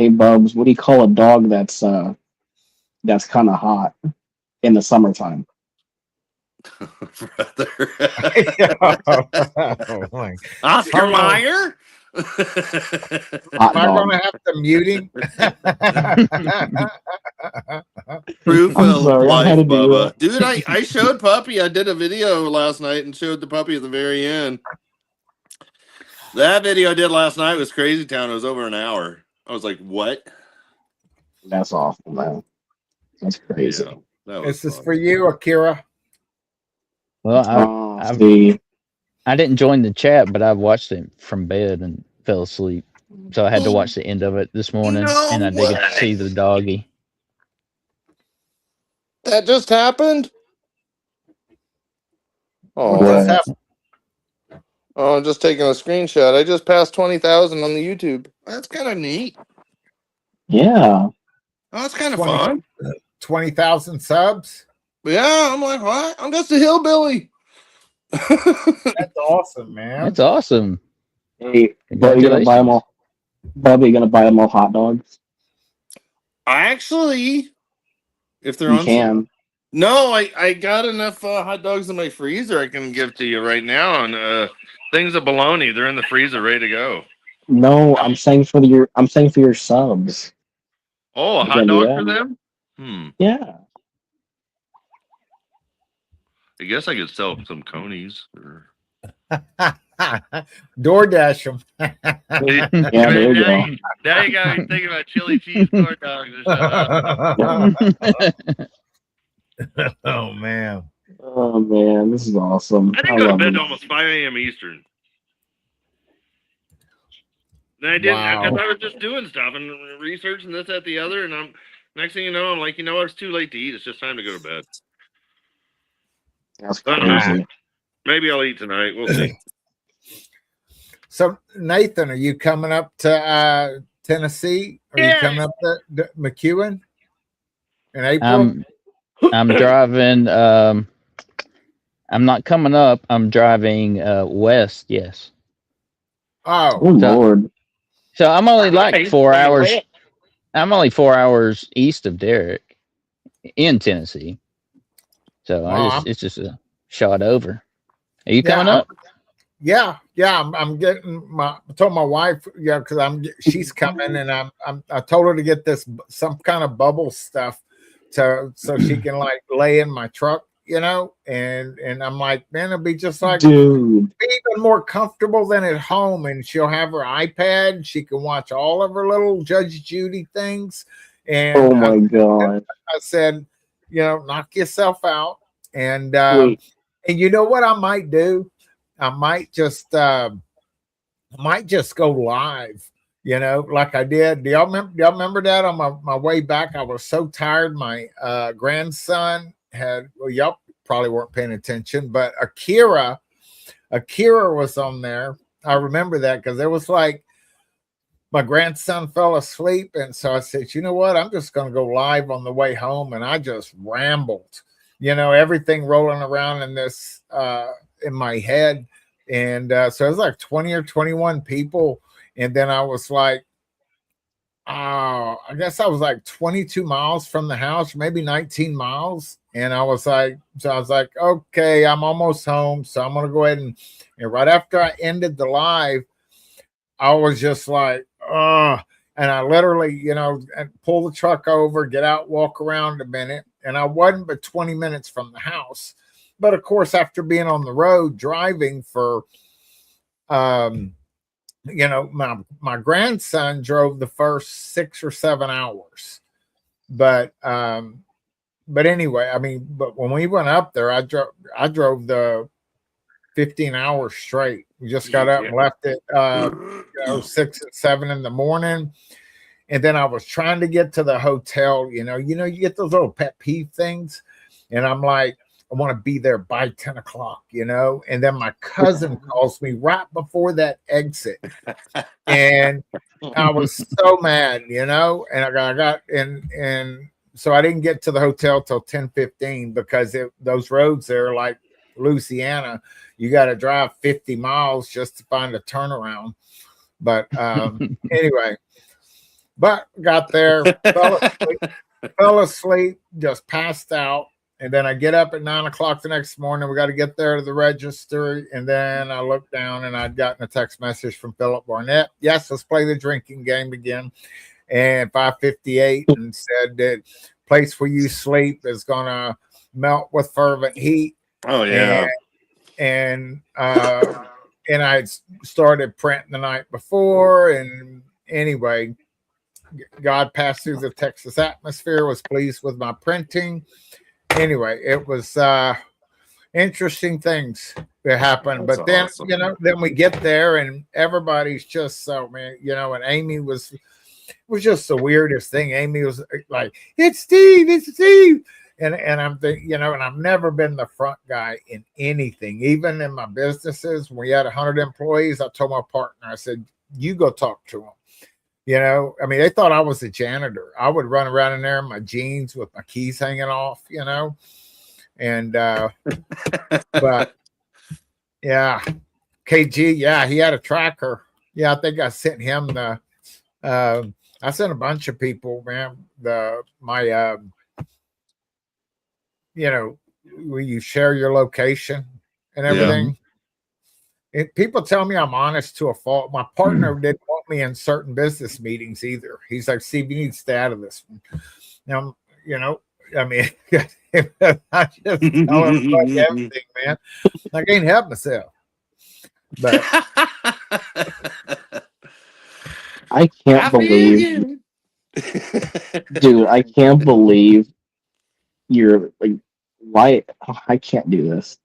Bubs, what do you call a dog that's kind of hot in the summertime? Brother. Oh, my. Oscar Hold on. Mayer? Hot Am I dog. going to have to mute him? Proof I'm of sorry, I had life, to do Bubba. that. Dude, I showed Puppy. I did a video last night and showed the puppy at the very end. That video I did last night was Crazy Town. It was over an hour. I was like, what? That's awful, man. That's crazy. Yeah, that was This is fun. for you, Akira. Well, Oh, I've- see. I didn't join the chat, but I've watched it from bed and fell asleep. So I had to watch the end of it this morning, No and I did get to way. see the doggy. That just happened? What Right. just happened? Oh, I'm just taking a screenshot. I just passed 20,000 on the YouTube. That's kind of neat. Yeah. Oh, that's kind of 20 fun. 20,000 subs. Yeah, I'm like, what? I'm just a hillbilly. That's awesome, man. That's awesome. Hey, Bubba, you gonna buy them all? Bubba, you gonna buy them all hot dogs? Actually, if they're You on can. No, I got enough hot dogs in my freezer I can give to you right now. And things of bologna, they're in the freezer ready to go. No, I'm saying for your subs. Oh, a You hot gonna do dog that? for them? Yeah. I guess I could sell some conies. Or... DoorDash them. Yeah, there you go. Now you got me thinking about chili cheese corn dogs or something. Oh, man. Oh man, this is awesome. I didn't go to love bed it. till almost 5 a.m. Eastern. Then I didn't Wow. because I was just doing stuff and researching this, that, the other, and I'm next thing you know, I'm like, it's too late to eat. It's just time to go to bed. That's I don't know. crazy. Maybe I'll eat tonight. We'll see. So, Nathan, are you coming up to Tennessee? Are you Yeah. coming up to McEwen in April? I'm driving. I'm not coming up. I'm driving west. Yes. Oh Oh, Lord. So I'm only like Right. 4 hours. I'm only 4 hours east of Derrick, in Tennessee. So Wow. it's just a shot over. Are you coming Yeah, up? yeah. I'm getting I told my wife, because she's coming, and I told her to get some kind of bubble stuff so she can like lay in my truck, and I'm like, man, it'll be just like Dude. even more comfortable than at home, and she'll have her iPad. She can watch all of her little Judge Judy things. And Oh my god. I said, knock yourself out. And Wait. and you know what I might do? I might just go live, like I did. Do y'all remember that on my way back? I was so tired. My grandson had, well, y'all probably weren't paying attention, but Akira was on there. I remember that because it was like my grandson fell asleep. And so I said, you know what? I'm just going to go live on the way home. And I just rambled, everything rolling around in this, in my head. And so it was like 20 or 21 people. And then I was like, I guess I was like 22 miles from the house, maybe 19 miles. And I was like, okay, I'm almost home. So I'm going to go ahead and right after I ended the live, I was just like, and I literally, pull the truck over, get out, walk around a minute. And I wasn't but 20 minutes from the house. But of course, after being on the road driving for, my grandson drove the first 6 or 7 hours. But anyway, but when we went up there, I drove the 15 hours straight. We just got up and left it 6 and 7 in the morning. And then I was trying to get to the hotel, you get those little pet peeve things. And I'm like, I want to be there by 10 o'clock, and then my cousin calls me right before that exit. And I was so mad, and I got, and so I didn't get to the hotel till 10:15 because those roads there, like Louisiana, you got to drive 50 miles just to find a turnaround. But anyway, but got there, fell asleep, just passed out. And then I get up at 9 o'clock the next morning. We got to get there to the register. And then I looked down and I'd gotten a text message from Philip Barnett. Yes, let's play the drinking game again. And 5:58 and said that place where you sleep is going to melt with fervent heat. Oh, yeah. And I started printing the night before. And anyway, God passed through the Texas atmosphere, was pleased with my printing. Anyway, it was interesting things that happened. That's but then, awesome. Then we get there and everybody's just so, man, and Amy was just the weirdest thing. Amy was like, it's Steve. And I'm thinking, and I've never been the front guy in anything, even in my businesses. When we had 100 employees, I told my partner, I said, you go talk to them. They thought I was a janitor. I would run around in there in my jeans with my keys hanging off, and, but yeah, KG, yeah, he had a tracker. Yeah. I think I sent him I sent a bunch of people, man, where you share your location and everything. Yeah. People tell me I'm honest to a fault. My partner didn't want me in certain business meetings either. He's like, Steve, you need to stay out of this one. Now, I just tell everybody everything, man. I can't help myself. But I can't believe, dude, I can't believe you're like, why? Oh, I can't do this.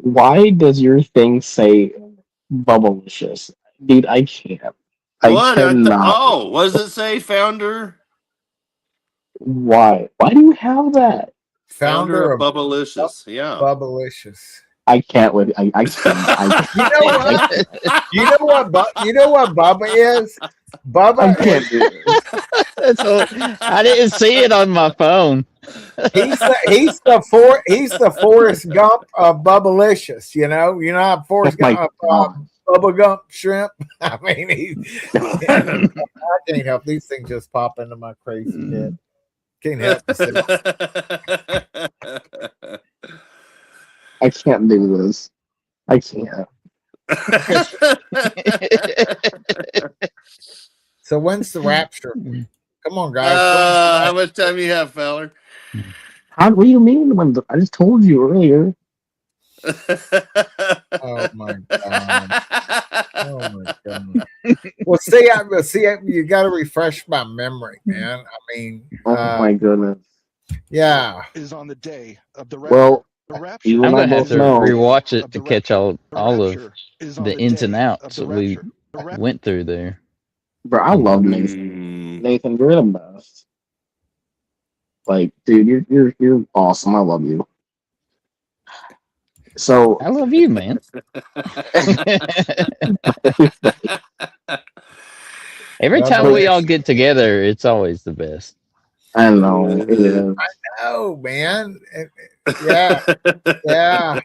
Why does your thing say Bubblicious? Dude, I can't. What? What does it say, founder? Why? Why do you have that? Founder of Bubblicious. Yeah. Bubblicious. I can't with I can't. You know what Bubba is? Bubba I didn't see it on my phone. He's the Forrest Gump of Bubblicious, you know how Forrest Gump Bubba Gump shrimp. I can't help these things just pop into my crazy head. Can't help myself. I can't do this. I can't. So when's the rapture? Come on, guys. How much time you have, Fowler? What do you mean? I just told you earlier. Oh my god! Oh my god! Well, see, you got to refresh my memory, man. Oh my goodness. Yeah. Is on the day of the well, You I'm and I gonna have both to know. rewatch it to catch all of the ins and outs that we went through there. Bro, I love Nathan. Mm. Nathan, you're the best. Like, dude, you're awesome. I love you. So I love you, man. Every God time we all bless. get together, it's always the best. I know it is. Oh man. Yeah. Yeah.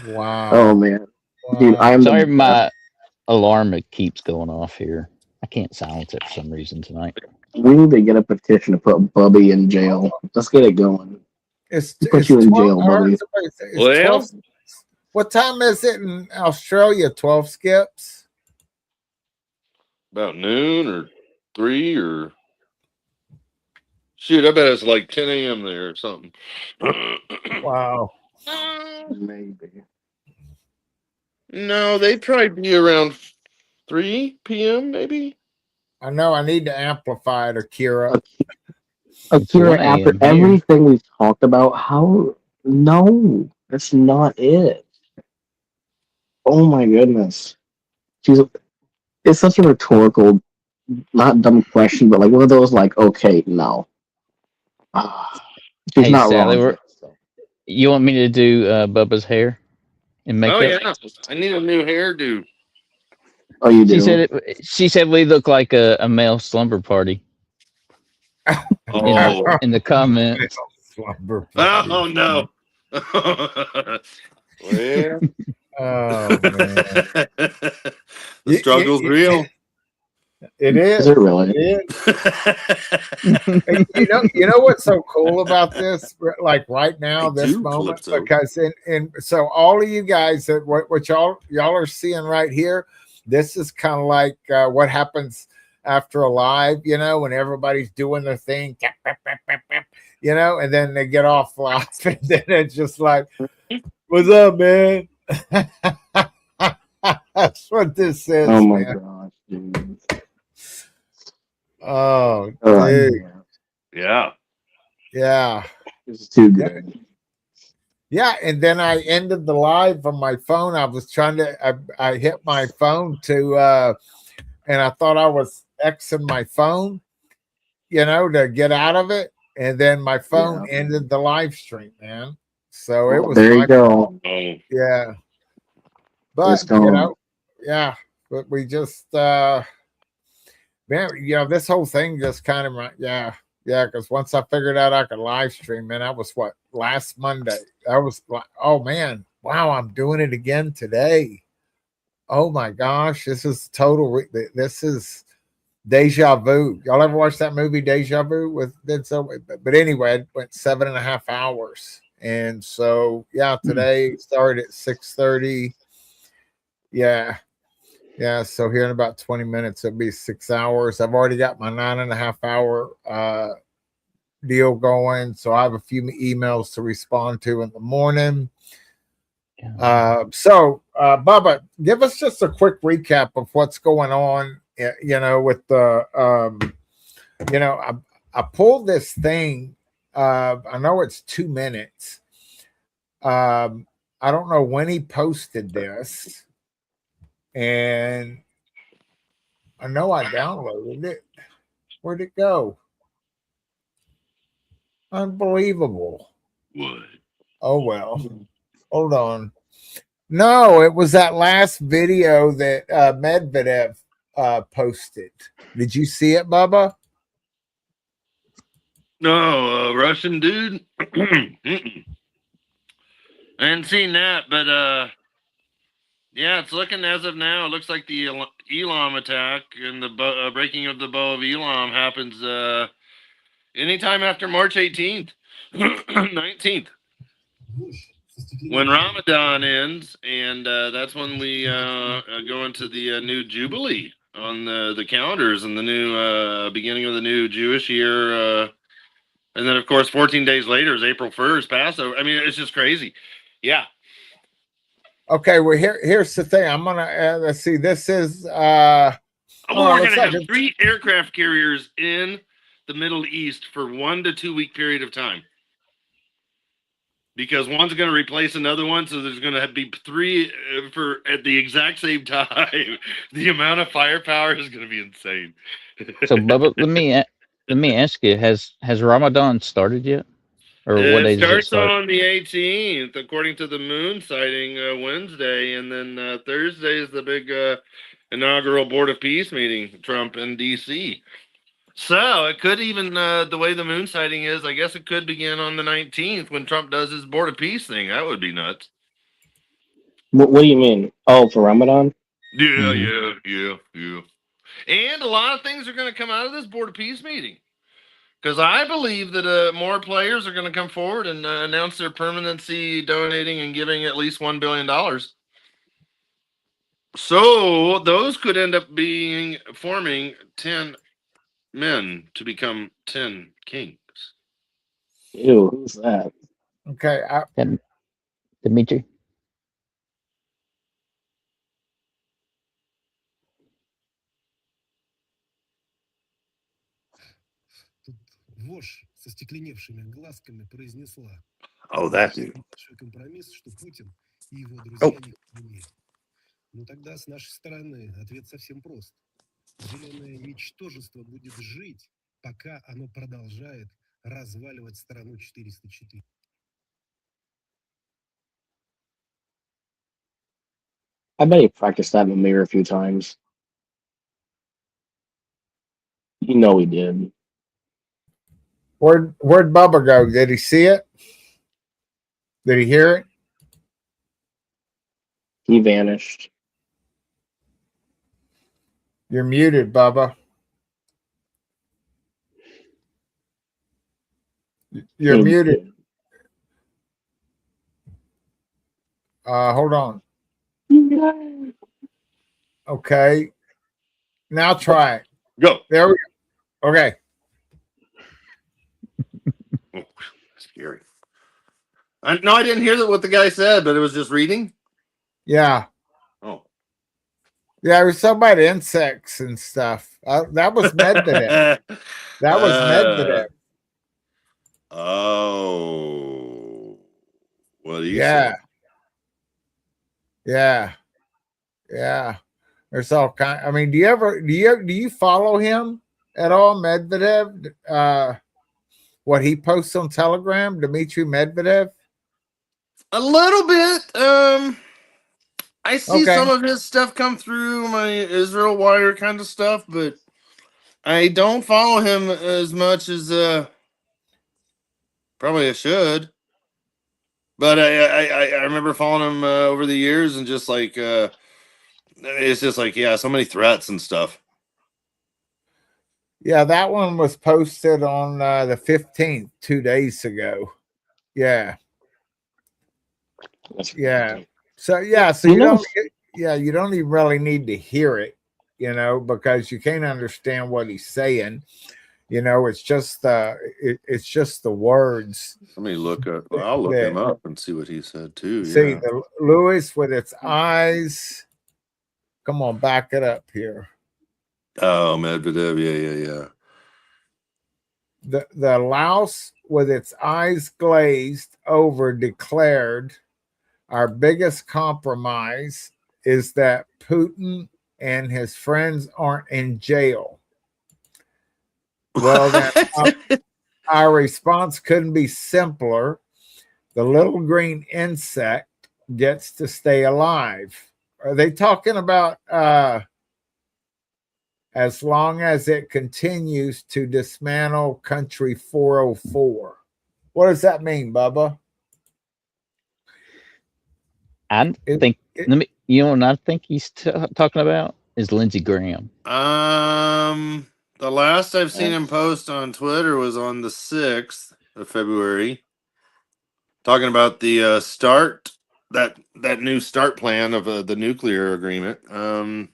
Wow. Oh man, dude, I Wow. am Sorry, the my alarm it keeps going off here. I can't silence it for some reason tonight. We need to get a petition to put Bubby in jail. Let's get it going. It's Put you in jail, Bubby. It's Well, 12. What time is it in Australia? 12 skips? about noon or 3 or shoot, I bet it's like 10 a.m. there or something. Wow. Maybe. No, they'd probably be around 3 p.m. maybe. I know I need to amplify it, Akira. It's Akira, 1 after a.m. here. everything we've talked about, how? No, that's not it. Oh my goodness. It's such a rhetorical, not dumb question, but like one of those like, okay, no. She's Hey, not Sally, wrong. you want me to do Bubba's hair and makeup? Oh yeah, I need a new hairdo. Oh, you do? She said we look like a male slumber party Oh, in the comments. Slumber party. oh no. Well, Oh man. the struggle's real. It is. Is it really? It is. And you know what's so cool about this? Like right now, I this do, moment, Calypso. because so all of you guys that what y'all are seeing right here, this is kind of like what happens after a live, when everybody's doing their thing, and then they get off live, and then it's just like, "What's up, man?" That's what this is. Oh my man. gosh, dude. Oh, Oh, dude. Yeah. Yeah. This is too good. Yeah. And then I ended the live from my phone. I was trying to, I hit my phone and I thought I was Xing my phone, to get out of it. And then my phone ended the live stream, man. So it was There you my go. fault. Oh. Yeah. But, It's gone. yeah. But we just, man, this whole thing just kind of, yeah, because once I figured out I could live stream, man, that was last Monday. That was like, oh man, wow, I'm doing it again today. Oh my gosh, this is this is deja vu. Y'all ever watch that movie Deja Vu with Denzel? But anyway, it went 7.5 hours, and so yeah, today started at 6:30. Yeah. Yeah, so here in about 20 minutes, it'll be 6 hours. I've already got my 9.5 hour deal going. So I have a few emails to respond to in the morning. So, Bubba, give us just a quick recap of what's going on, with the, I pulled this thing. I know it's 2 minutes. I don't know when he posted this. And I know I downloaded it. Where'd it go? Unbelievable. What? Oh, well. Hold on. No, it was that last video that Medvedev posted. Did you see it, Bubba? No, Russian dude. Mm-mm. I hadn't seen that, but yeah, it's looking as of now. It looks like the Elam attack and the breaking of the bow of Elam happens anytime after March 18th, 19th, when Ramadan ends, and that's when we go into the new Jubilee on the calendars and the new beginning of the new Jewish year. And then, of course, 14 days later is April 1st, Passover. I mean, it's just crazy. Yeah. Okay, well, here's the thing. I'm gonna let's see. This is we're going to like have 3 aircraft carriers in the Middle East for 1 to 2 week period of time. because one's going to replace another one, so there's going to be 3 for at the exact same time. The amount of firepower is going to be insane. So, Bubba, let me ask you: Has Ramadan started yet, or what day It does it starts start? on the 18th, according to the moon sighting, Wednesday, and then Thursday is the big inaugural Board of Peace meeting, Trump in D.C. So it could even, the way the moon sighting is, I guess it could begin on the 19th when Trump does his Board of Peace thing. That would be nuts. What do you mean? Oh, for Ramadan? Yeah, Mhm. yeah. And a lot of things are going to come out of this Board of Peace meeting. Because I believe that more players are going to come forward and announce their permanency, donating and giving at least $1 billion. So those could end up forming 10 men to become 10 kings. Ew, who's that? Okay. Dimitri? Тут вошь со стекленевшими глазками произнесла. Oh, that dude. Большой компромисс, что Путин и его друзья Oh. не умеют. Но тогда с нашей стороны ответ совсем прост. Зеленое ничтожество будет жить, пока оно продолжает разваливать страну 404. I bet he practiced that in the mirror a few times. You know he did. Where'd Bubba go? Did he see it? Did he hear it? He vanished. You're muted, Bubba. You're He- muted. Hold on. Okay. Now try it. Go. There we go. Okay. Oh, scary. No, I didn't hear what the guy said, but it was just reading. Yeah. Oh. Yeah, it was something about insects and stuff. That was Medvedev. That was Medvedev. Oh. What do you Yeah. say? Yeah. Yeah. There's all kind. I mean, do you follow him at all, Medvedev? What he posts on Telegram, Dmitry Medvedev? A little bit. I see Okay. some of his stuff come through my Israel Wire kind of stuff, but I don't follow him as much as probably I should. But I remember following him over the years, and just like it's just like, yeah, so many threats and stuff. Yeah, that one was posted on the 15th, 2 days ago. Yeah. That's Yeah. crazy. So yeah, so You you know- don't you don't even really need to hear it, because you can't understand what he's saying. It's just it's just the words. Let me look up. I'll look Yeah. him up and see what he said too. See Yeah. the Lewis with its eyes. Come on, back it up here. Oh, Medvedev. Yeah. The louse with its eyes glazed over declared, our biggest compromise is that Putin and his friends aren't in jail. Well, then, our response couldn't be simpler. The little green insect gets to stay alive. Are they talking about as long as it continues to dismantle Country 404? What does that mean, Bubba? I It- think, it- you know what I think he's talking about is Lindsey Graham. The last I've seen him post on Twitter was on the 6th of February, talking about the start that new start plan of the nuclear agreement. But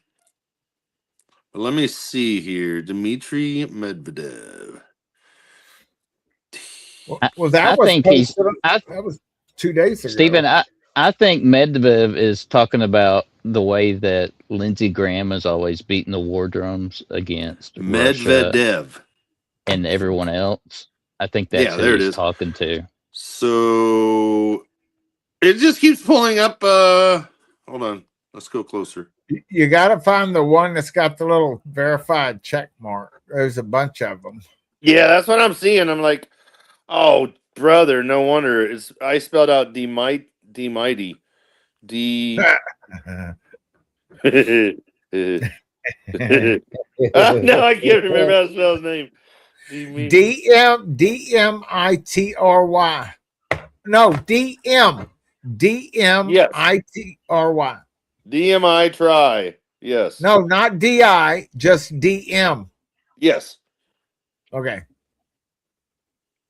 let me see here, Dmitry Medvedev. Well, that I was think he's. posted- I, that was 2 days ago. Stephen, I think Medvedev is talking about the way that Lindsey Graham has always beaten the war drums against Russia Medvedev. and everyone else. I think that's Yeah, who there it he's is. talking to. So it just keeps pulling up. Hold on. Let's go closer. You got to find the one that's got the little verified check mark. There's a bunch of them. Yeah, that's what I'm seeing. I'm like, oh, brother, no wonder. I spelled out D-mighty. D. No, I can't remember how to spell his name. DMITRY. No, DMITRY. DMI try. Yes. No, not DI, just DM. Yes. Okay.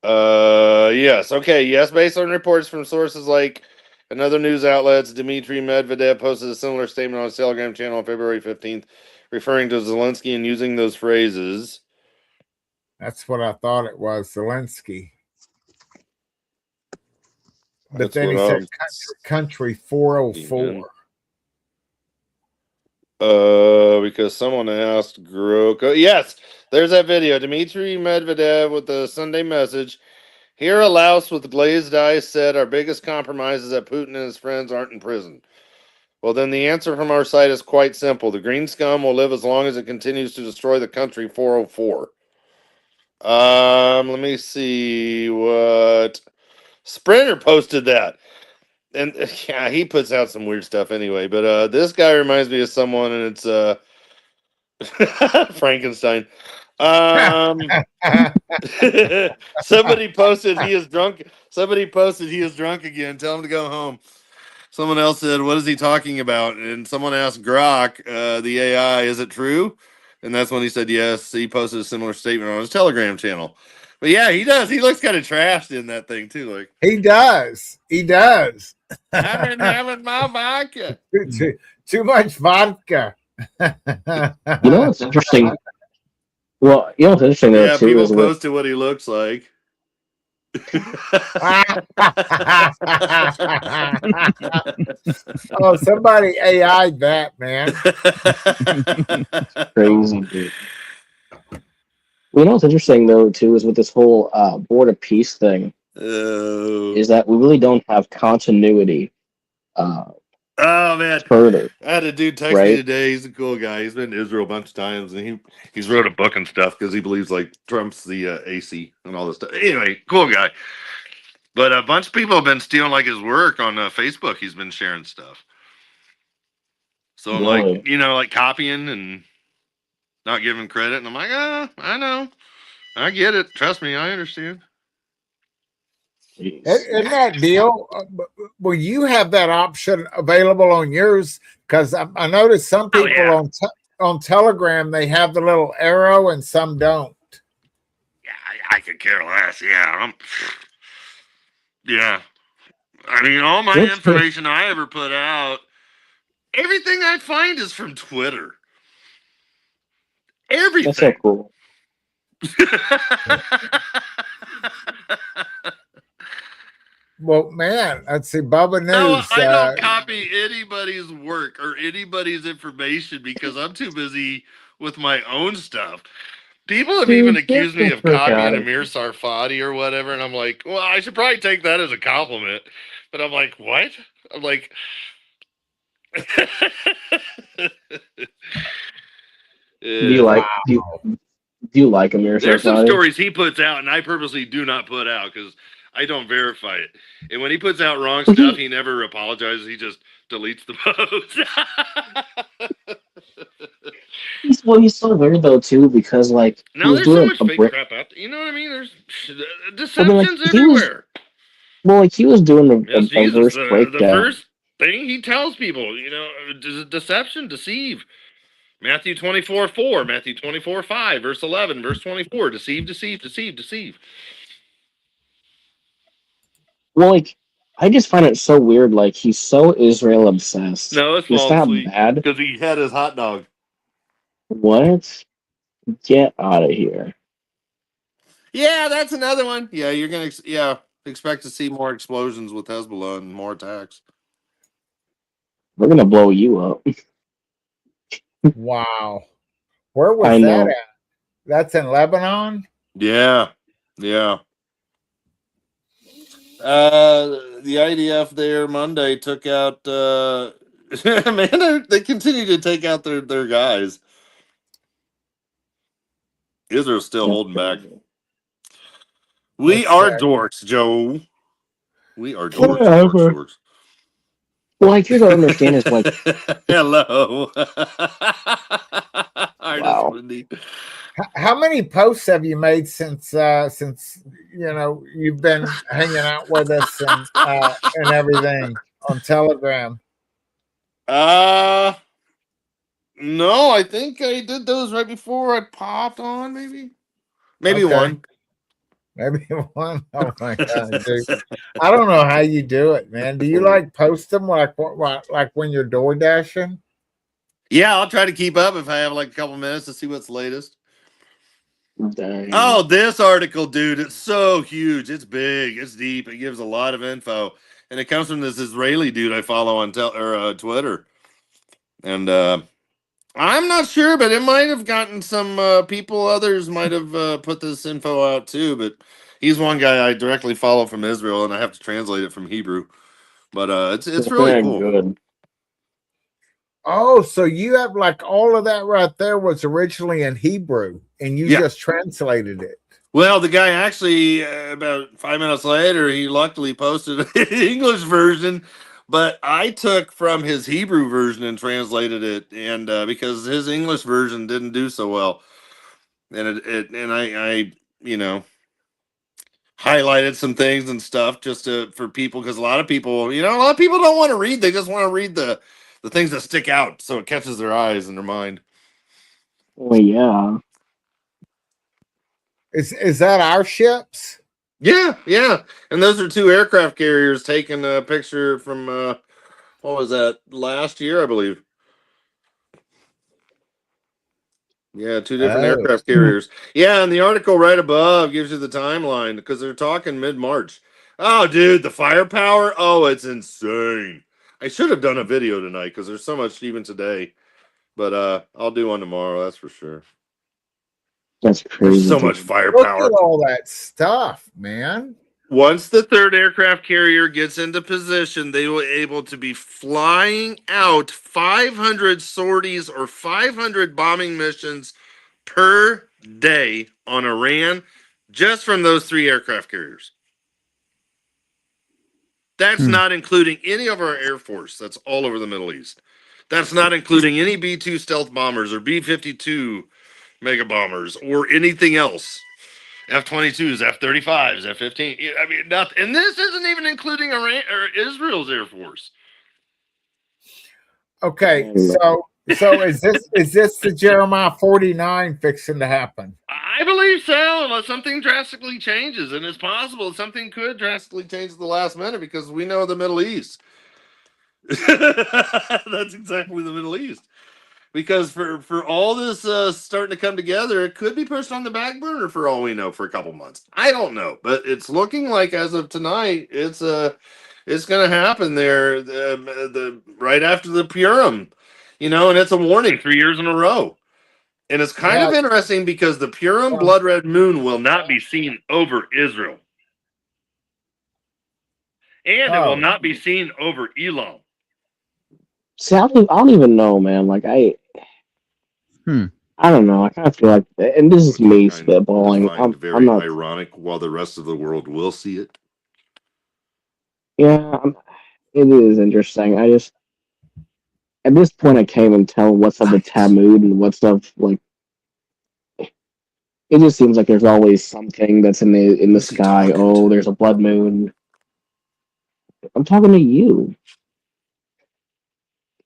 Yes. Okay. Yes. Based on reports from sources like another news outlets, Dmitry Medvedev posted a similar statement on his Telegram channel on February 15th, referring to Zelensky and using those phrases. That's what I thought it was, Zelensky. But That's then he what said country 404. Because someone asked Groko. Yes, there's that video. Dmitry Medvedev with the Sunday message. Here, a louse with glazed eyes said, "Our biggest compromise is that Putin and his friends aren't in prison." Well, then the answer from our side is quite simple. The green scum will live as long as it continues to destroy the country 404. Let me see what Sprinter posted that. And yeah, he puts out some weird stuff anyway. But this guy reminds me of someone, and it's Frankenstein. Somebody posted he is drunk. Somebody posted he is drunk again. Tell him to go home. Someone else said, "What is he talking about?" And someone asked Grok, the AI, "Is it true?" And that's when he said yes. He posted a similar statement on his Telegram channel. But yeah, he does. He looks kind of trashed in that thing too. Like he does. He does. I've been having my vodka. Too much vodka. You know what's interesting? Well, you know what's interesting though Yeah, too people is with, posted what he looks like. Oh, somebody AI'd that, man. crazy, dude. You know what's interesting though too is with this whole Board of Peace thing is that we really don't have continuity. Oh man, further, I had a dude text me today. He's a cool guy. He's been to Israel a bunch of times, and he's wrote a book and stuff because he believes like Trump's the AC and all this stuff. Anyway, cool guy. But a bunch of people have been stealing like his work on Facebook. He's been sharing stuff. So I'm like, like copying and not giving credit. And I'm like, I know, I get it. Trust me, I understand. Isn't that deal? Will you have that option available on yours? Because I noticed some people on Telegram, they have the little arrow and some don't. Yeah, I could care less. Yeah, yeah. I mean, all my information I ever put out, everything I find is from Twitter. Everything. That's so cool. Well, man, let's see, Bubba News. No, I don't copy anybody's work or anybody's information because I'm too busy with my own stuff. People have even accused me of copying Amir Sarfati or whatever, and I'm like, well, I should probably take that as a compliment. But I'm like, what? I'm like, do you like do you like Amir Sarfati? There's some stories he puts out, and I purposely do not put out because I don't verify it. And when he puts out wrong stuff, he never apologizes. He just deletes the post. He's so weird though too because like no, there's so much fake crap out there. You know what I mean? There's deceptions everywhere. He was doing a verse breakdown. The first thing he tells people, deception, deceive. Matthew 24:4, Matthew 24:5, verse 11, verse 24, deceive, deceive, deceive, deceive. Well, I just find it so weird. Like he's so Israel obsessed. No, it's not bad because he had his hot dog. What? Get out of here! Yeah, that's another one. Yeah, you're gonna expect to see more explosions with Hezbollah and more attacks. We're gonna blow you up. Wow, where was that at? That's in Lebanon. Yeah, yeah. The IDF there Monday took out. Man, they continue to take out their guys. Israel's still holding back. We Let's are see. dorks, Joe. We are Whatever. dorks. Well, like, here's what I understand is like, Hello. Artist wow. Wendy. How many posts have you made since you've been hanging out with us and everything on Telegram? No, I think I did those right before I popped on. Maybe Okay. one. Maybe one. Oh my god, dude! I don't know how you do it, man. Do you like post them like when you're door dashing? Yeah, I'll try to keep up if I have like a couple minutes to see what's latest. Dang. Oh, this article, dude, it's so huge. It's big. It's deep. It gives a lot of info, and it comes from this Israeli dude I follow on Twitter. And I'm not sure, but it might have gotten some people. Others might have put this info out too. But he's one guy I directly follow from Israel, and I have to translate it from Hebrew. But it's really Very cool. good. Oh, so you have like all of that right there was originally in Hebrew, and you Yeah. just translated it. Well, the guy actually, about 5 minutes later, he luckily posted an English version, but I took from his Hebrew version and translated it, and because his English version didn't do so well, and I highlighted some things and stuff just for people, because a lot of people don't want to read; they just want to read the things that stick out, so it catches their eyes and their mind. Well, yeah. Is that our ships? Yeah, and those are two aircraft carriers taking a picture from what was that, last year, I believe. Yeah, two different Oh. aircraft carriers. Yeah, and the article right above gives you the timeline because they're talking mid-March. Oh, dude, the firepower! Oh, it's insane. I should have done a video tonight because there's so much even today, but I'll do one tomorrow. That's for sure. That's There's crazy. so much Look firepower. at all that stuff, man. Once the third aircraft carrier gets into position, they will be able to be flying out 500 sorties or 500 bombing missions per day on Iran, just from those three aircraft carriers. That's not including any of our Air Force that's all over the Middle East. That's not including any B-2 stealth bombers or B-52 mega bombers or anything else. F-22s, F-35s, F-15. I mean, nothing. And this isn't even including Iran or Israel's Air Force. Okay, so is this the Jeremiah 49 fixing to happen? I believe so, unless something drastically changes. And it's possible something could drastically change at the last minute because we know the Middle East. That's exactly the Middle East. Because for all this starting to come together, it could be pushed on the back burner for all we know for a couple months. I don't know, but it's looking like as of tonight, it's going to happen there the right after the Purim, and it's a warning 3 years in a row. And it's kind of interesting because the Purim blood red moon will not be seen over Israel, and it will not be seen over Elam. See, I don't even know, man. Like, I don't know. I kind of feel like, and this is me spitballing. I'm not ironic while the rest of the world will see it. Yeah, it is interesting. I just, at this point, I can't even tell what's of the Talmud and what's of, like, it just seems like there's always something that's in the sky. Oh, there's a blood moon. I'm talking to you,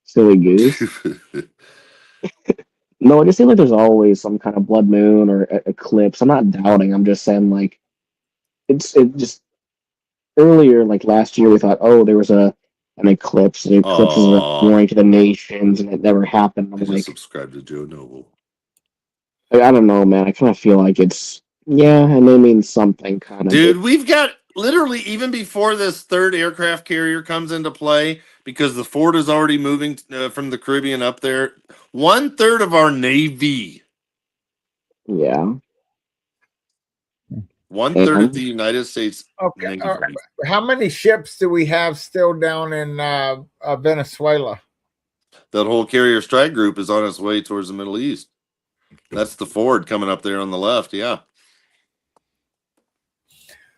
silly goose. No, it just seems like there's always some kind of blood moon or eclipse. I'm not doubting. I'm just saying, like, it just earlier, like last year, we thought, oh, there was an eclipse. The eclipses are going to the nations, and it never happened. I'm like, subscribe to Joe Noble. I don't know, man. I kind of feel like it's and they mean something kind of. Dude, we've got literally even before this third aircraft carrier comes into play, because the Ford is already moving from the Caribbean up there. 1/3 of our Navy. Yeah. 1/3 of the United States Okay. Navy fleet. How many ships do we have still down in Venezuela? That whole carrier strike group is on its way towards the Middle East. That's the Ford coming up there on the left. Yeah.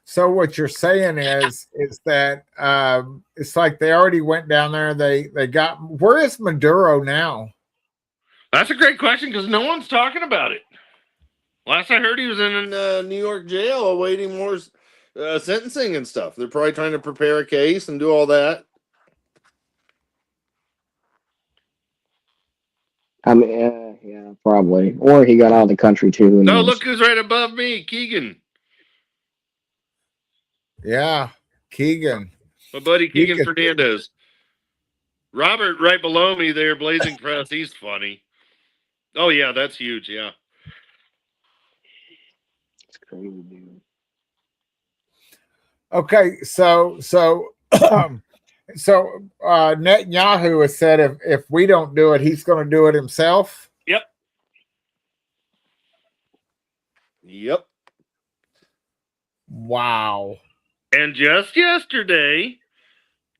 So what you're saying is that it's like they already went down there. They got, where is Maduro now? That's a great question because no one's talking about it. Last I heard, he was in New York jail awaiting more sentencing and stuff. They're probably trying to prepare a case and do all that. I mean, yeah, probably. Or he got out of the country too. Who No, knows? look who's right above me, Keegan. Yeah, Keegan. My buddy Keegan Keegan. Fernandez. Robert right below me there, Blazing Press. He's funny. Oh yeah, that's huge. Yeah. It's crazy, dude. Okay, so Netanyahu has said if we don't do it, he's going to do it himself. Yep. Wow. And just yesterday,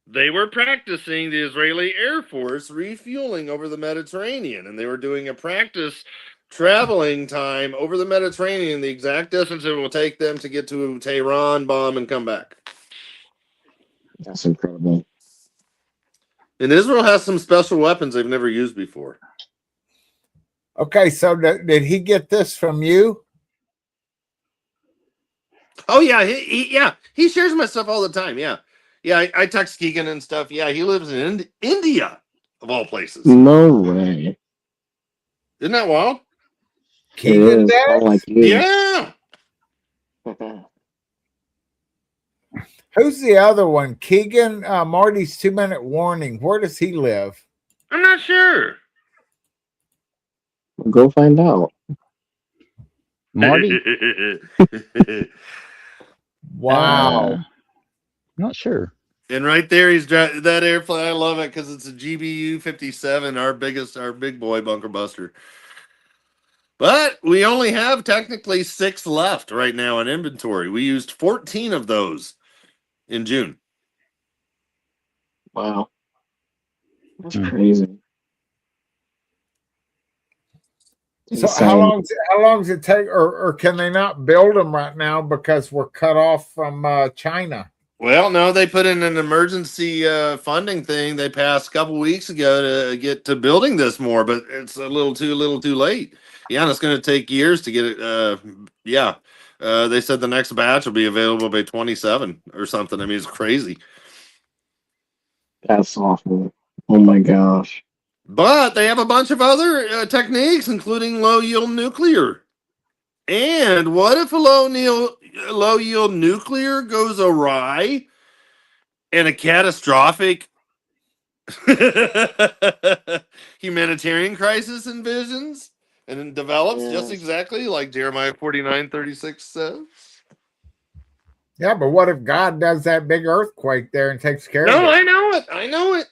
they were practicing the Israeli Air Force refueling over the Mediterranean, and they were doing a practice traveling time over the Mediterranean, the exact distance it will take them to get to Tehran, bomb, and come back. That's incredible. And Israel has some special weapons they've never used before. Okay, so did he get this from you? Oh yeah, he shares my stuff all the time. Yeah, I text Keegan and stuff. Yeah, he lives in India of all places. No way. Isn't that wild? Keegan It is, does? unlike you. Yeah. Who's the other one? Keegan, Marty's 2-minute warning. Where does he live? I'm not sure. Go find out. Marty? Wow. Not sure. And right there, he's that airplane. I love it because it's a GBU 57, our big boy bunker buster. But we only have technically 6 left right now in inventory. We used 14 of those in June. Wow. That's crazy. So how long does it take, or can they not build them right now because we're cut off from China? Well, no, they put in an emergency funding thing they passed a couple weeks ago to get to building this more, but it's a little too late. Yeah, and it's going to take years to get it. They said the next batch will be available by 27 or something. I mean, it's crazy. That's awful. Oh my gosh. But they have a bunch of other techniques, including low yield nuclear. And what if a low yield nuclear goes awry and a catastrophic humanitarian crisis envisions and then develops just exactly like Jeremiah 49:36 says? Yeah, but what if God does that big earthquake there and takes care of it? No, I know it.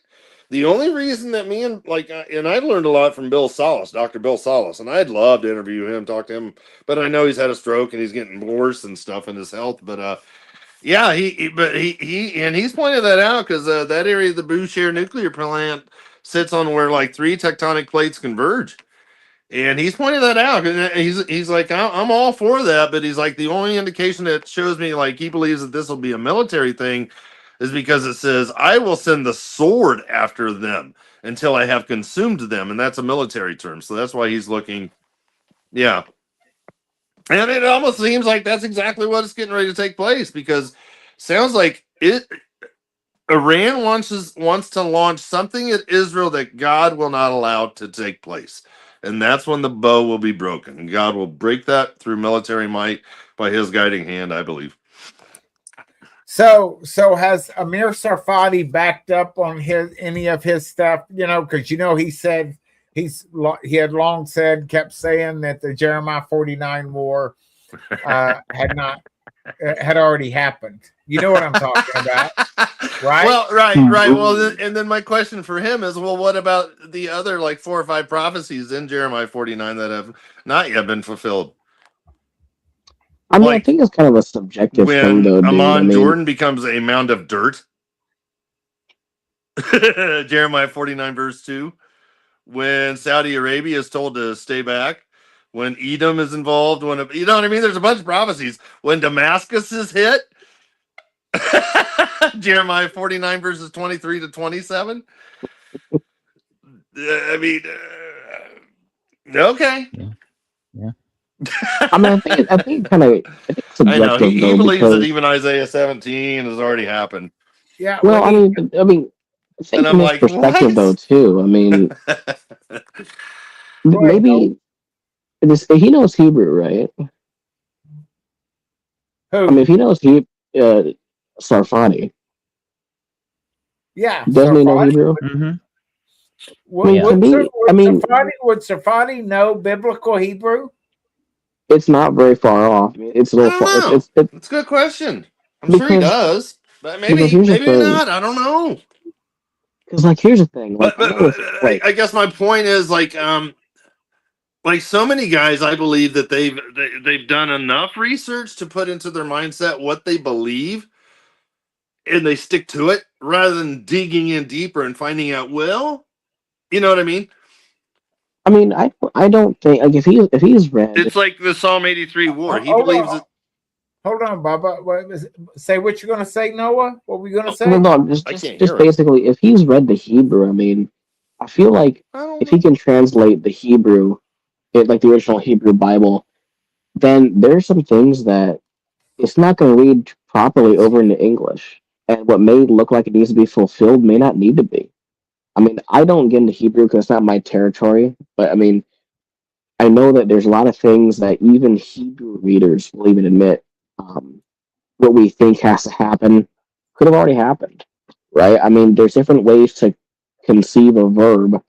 The only reason that me and I learned a lot from Bill Salas, Dr. Bill Salas, and I'd love to interview him, talk to him, but I know he's had a stroke and he's getting worse and stuff in his health. But he's pointed that out because that area of the Bushehr nuclear plant sits on where like 3 tectonic plates converge. And he's pointed that out. And he's like, I'm all for that, but he's like, the only indication that shows me like he believes that this will be a military thing is because it says, I will send the sword after them until I have consumed them. And that's a military term. So that's why he's looking. Yeah. And it almost seems like that's exactly what is getting ready to take place because sounds like Iran wants to launch something at Israel that God will not allow to take place. And that's when the bow will be broken. And God will break that through military might by his guiding hand, I believe. So has Amir Sarfati backed up on any of his stuff? You know, because he said he had long kept saying that the Jeremiah 49 war had already happened. You know what I'm talking about, right? Well, right. Well, and then my question for him is, well, what about the other like 4 or 5 prophecies in Jeremiah 49 that have not yet been fulfilled? I mean, I Like, think it's kind of a subjective thing, when though, dude. I Amon mean, Jordan becomes a mound of dirt. Jeremiah 49 verse 2. When Saudi Arabia is told to stay back, when Edom is involved, when you know what I mean, there's a bunch of prophecies. When Damascus is hit, Jeremiah 49 verses 23 to 27. I mean, okay. Yeah. I mean, I think kind of, I think it's I know subjective he though, believes that because even Isaiah 17 has already happened, Yeah, well, I we mean, I think and I'm from his like, perspective though what? too. I mean, go ahead, Noah. maybe he knows Hebrew, right? I mean, Who? if he knows Sarfati, Yeah, doesn't he know Safadi. Hebrew? Mm-hmm. I mean, Yeah. to me, I mean, Would Safadi know biblical Hebrew? it's not very far off. I mean, it's a I little don't far. know. It's It's a good question. I'm sure he because does, but because maybe here's the maybe thing. not. I don't know. Because like here's the thing. Like But I know with like I guess my point is like so many guys, I believe that they've done enough research to put into their mindset what they believe, and they stick to it rather than digging in deeper and finding out. Well, you know what I mean? I mean, I don't think like if he's read It's like the Psalm 83 war. He Hold believes on, it. hold on, Bubba. Say what you're going to say, Noah. What were you going to say? no, I can't just hear him. basically if he's read the Hebrew, I mean, I feel like I don't if he know. can translate the Hebrew, like the original Hebrew Bible, then there's some things that it's not going to read properly over into English, and what may look like it needs to be fulfilled may not need to be. I mean, I don't get into Hebrew because it's not my territory, but I mean, I know that there's a lot of things that even Hebrew readers will even admit what we think has to happen could have already happened, right? I mean, there's different ways to conceive a verb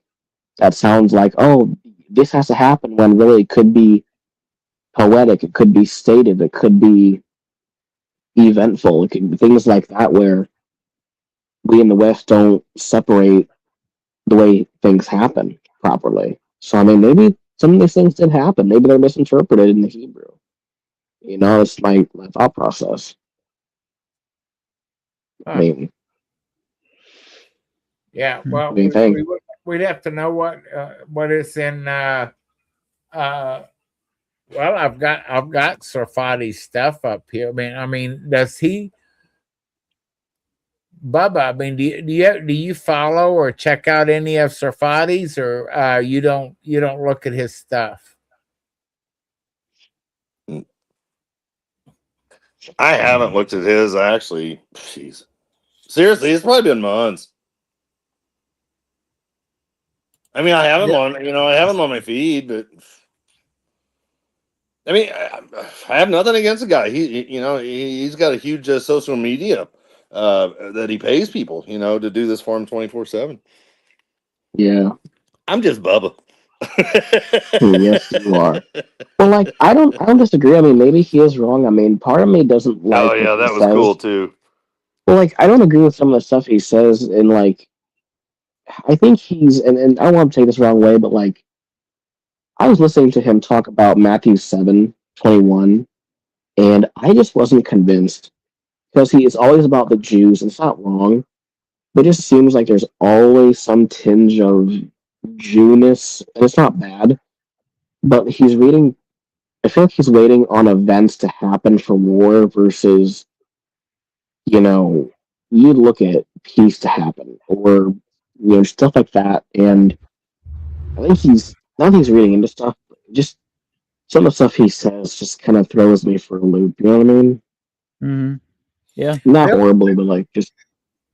that sounds like, oh, this has to happen when really it could be poetic, it could be stated, it could be eventful, it could be things like that where we in the West don't separate the way things happen properly. So, I mean, maybe some of these things did happen. Maybe they're misinterpreted in the Hebrew. You know, it's my thought process. I mean, Yeah, Hmm. well, what do you think? we'd have to know what is in. Well, I've got Sarfati's stuff up here. I mean, does he, Bubba? I mean, do you follow or check out any of Sarfati's, or you don't look at his stuff? I haven't looked at his actually. Jeez. Seriously, it's probably been months. I mean, I have him on, I have him on my feed, but I mean, I have nothing against the guy. He's got a huge social media that he pays people, to do this for him 24/7. Yeah. I'm just Bubba. Yes, you are. Well, like I don't disagree. I mean, maybe he is wrong. I mean, part of me doesn't Oh like what yeah, he that was cool says. too. Well, like I don't agree with some of the stuff he says, and like I think he's and I don't want to take this the wrong way, but like I was listening to him talk about Matthew 7:21, and I just wasn't convinced because he is always about the Jews, and it's not wrong, but it just seems like there's always some tinge of Jewness, and it's not bad, but he's reading. I feel like he's waiting on events to happen for war versus, you know, you look at peace to happen or stuff like that. And I think he's reading into stuff. Just some of the stuff he says just kind of throws me for a loop. You know what I mean? Mm-hmm. Yeah. Not horribly, but like just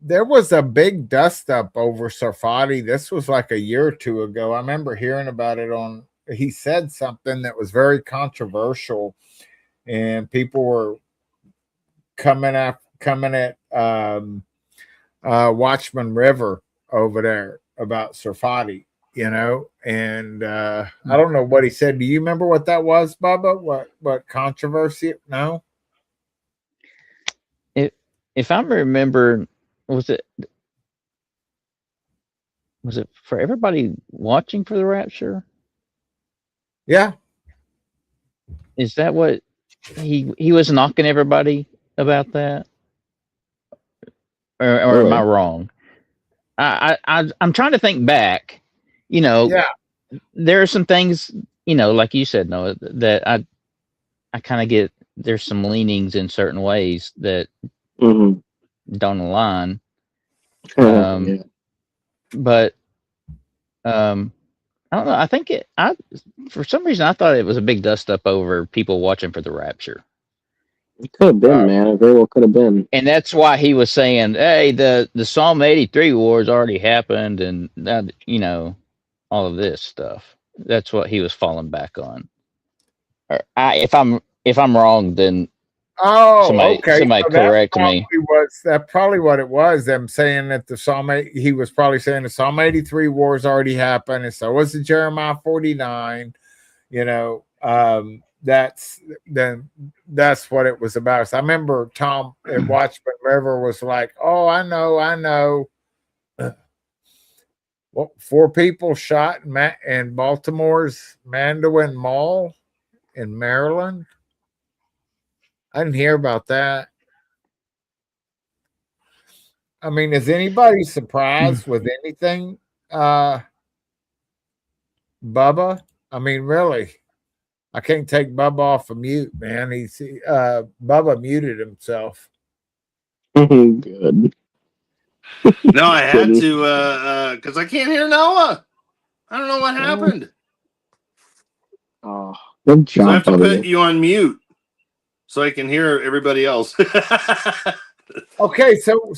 There was a big dust up over Sarfati. This was like a year or two ago. I remember hearing about it on. He said something that was very controversial, and people were coming at Watchman River over there about Sarfati. And I don't know what he said. Do you remember what that was, Bubba? What controversy? No. If I remember, was it for everybody watching for the rapture? Yeah. Is that what he was knocking everybody about that, or am Really? I wrong? I'm trying to think back. You know, Yeah. there are some things, you know, like you said, Noah, that I kind of get. There's some leanings in certain ways that Mhm. don't align. Yeah. But I don't know. I think for some reason I thought it was a big dust up over people watching for the rapture. It could have been, man. It very well could have been. And that's why he was saying, "Hey, the Psalm 83 wars already happened, and that, you know, all of this stuff." That's what he was falling back on. If I'm wrong, then Oh, somebody okay. So correct me. That probably what it was. Them saying that he was probably saying the Psalm 83 wars already happened, and so was the Jeremiah 49. You know, that's what it was about. So I remember Tom at Watchman River was like, "Oh, I know. Well, 4 people shot in Baltimore's Mandarin Mall in Maryland." I didn't hear about that. I mean, is anybody surprised with anything, Bubba? I mean, really, I can't take Bubba off of mute, man. Bubba muted himself. Good. No, I had Couldn't. to because I can't hear Noah. I don't know what happened. Oh, good So I have job, to put buddy. you on mute so I can hear everybody else. Okay, so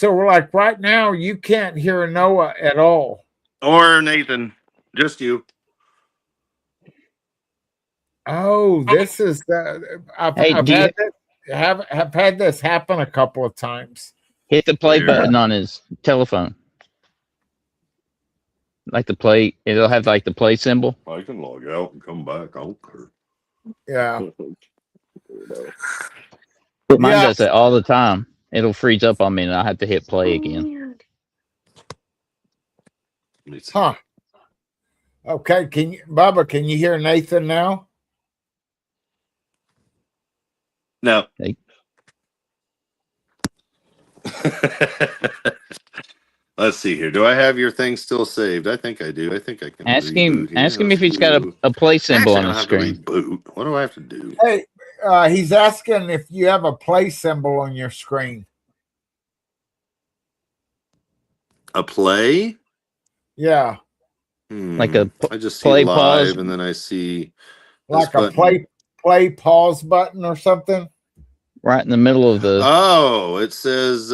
we're like right now you can't hear Noah at all. Or Nathan, just you. Oh, this is I've Hey, have had this happen a couple of times. hit the play Weird. button on his telephone. Like the play, it'll have like the play symbol. I can log out and come back. I don't care. Yeah. Mine Yeah. does that all the time. It'll freeze up on me, and I have to hit play again. Huh. Okay, Bubba, can you hear Nathan now? No. Hey. Let's see here. Do I have your thing still saved? I think I do. I think I can. Ask him reboot here. if he's got a play symbol Actually, on I his don't have to screen. reboot. What do I have to do? Hey, he's asking if you have a play symbol on your screen. A play? Yeah. Like a I just see play, live, pause. and then I see Like a button. play pause button or something. Right in the middle of the. Oh, it says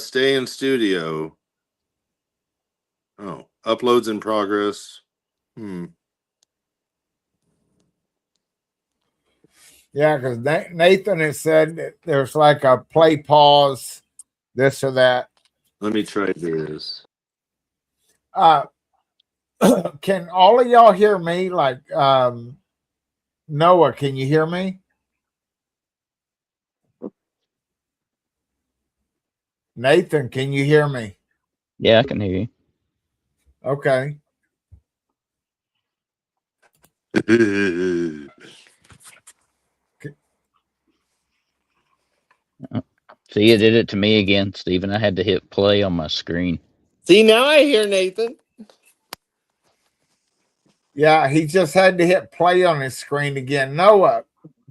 stay in studio. Oh, uploads in progress. Yeah, because Nathan has said that there's like a play pause, this or that. Let me try this. Can all of y'all hear me? Like Noah, can you hear me? Nathan, can you hear me? Yeah, I can hear you. Okay. See, it did it to me again, Stephen. I had to hit play on my screen. See, now I hear Nathan. Yeah, he just had to hit play on his screen again. Noah,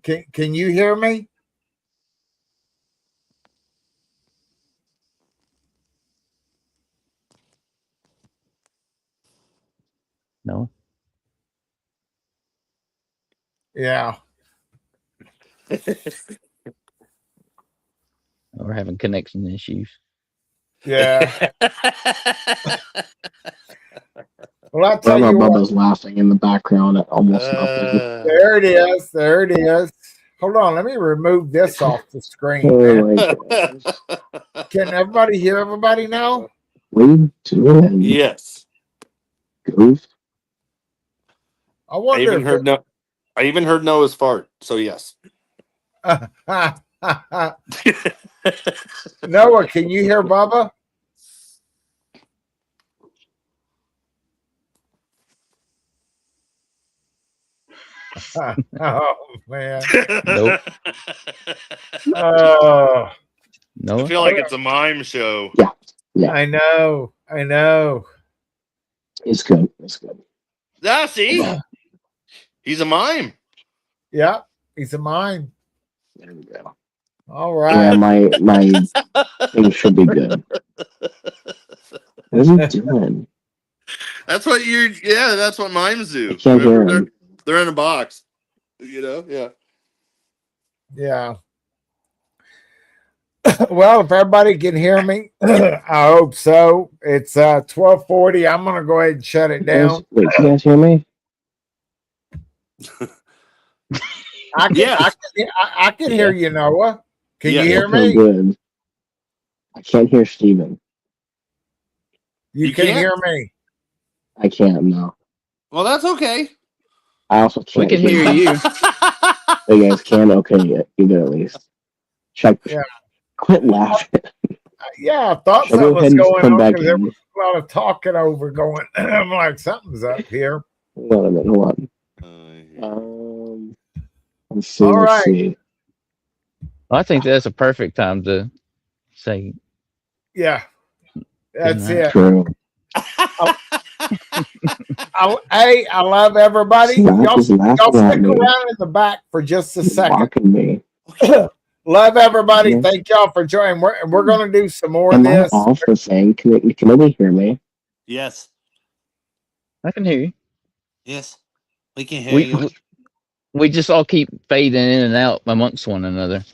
can you hear me? No. Yeah. We're having connection issues. Yeah. Well, I tell you Bubba's what. laughing in the background at almost nothing. There it is. There it is. Hold on. Let me remove this off the screen. Oh Man. my gosh. Can everybody hear everybody now? 3, 2, and Yes. goof. I wonder I even heard Noah's fart. So yes. Noah, can you hear Bubba? Oh man. Nope. Oh, I No. feel like it's a mime show. Yeah, I know. I know. it's good. It's good. Ah, see? He's a mime. Yeah, he's a mime. There we go. All Yeah, right. my thing should be good. What is he doing? That's what that's what mimes do. I can't hear Remember, him. they're in a box. You know, yeah. Yeah. Well, if everybody can hear me, I hope so. It's 12:40. I'm gonna go ahead and shut it down. Wait, can you guys hear me? I can, Yes. I can hear you, Noah. Can Yeah. you hear Okay, me? good. I can't hear Steven. You You can can't? hear me. I can't, no. Well, that's okay. I also We can't can hear you. You guys can? Okay, either at least. Check. Yeah. Quit laughing. Yeah, I thought Should I something go was ahead and just going come on back because there in? was a lot of talking over going. I'm like, something's up here. Hold on a minute, hold on. Let's see, All let's right. see. Well, I think that's a perfect time to say Yeah, that's night. it. True. Hey, I love everybody. He's Y'all laughing stick at me. around in the back for just a He's second. mocking me. Love everybody. Yeah. Thank y'all for joining. We're going to do some more of Am I this. off the thing? Can anybody hear me? Yes. I can hear you. Yes. We can hear you. We just all keep fading in and out amongst one another.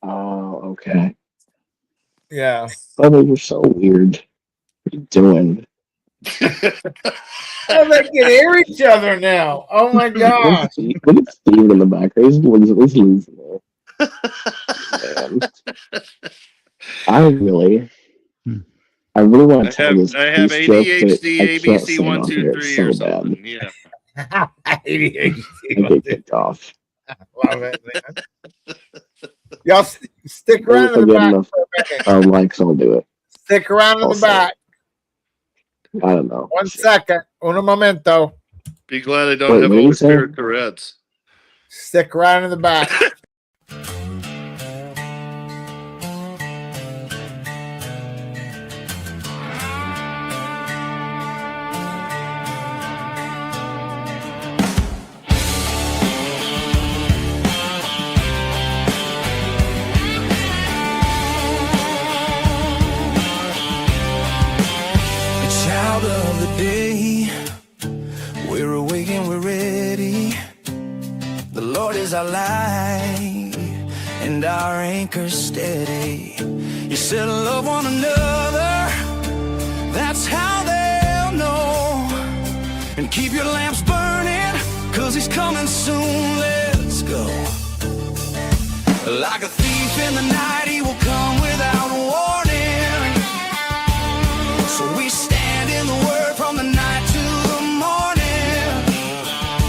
Oh, okay. Yeah. Brother, you're so weird. What are you doing? Oh, they can hear each other now. Oh my God. Look at Steve in the back. He's losing it. Man. I really want to tell this I have police joke, but ADHD, I can't ABC say it 1, on 2, here. 3 It's or so bad. something. Yeah. I get kicked off. Love it, man. Y'all stick If around I in the get back enough for a minute. likes, I'll do it. Stick around in I'll the say back. I don't know. 1 second. Un momento. Be glad I don't Wait, have what did you say? overspirit Tourette's. Stick around in the back. A child of the day, we're awake and we're ready. The Lord is our light and our anchor steady. You said love one another, that's how they'll know. And keep your lamps burning, 'cause he's coming soon. Let's go. Like a thief in the night, he will come without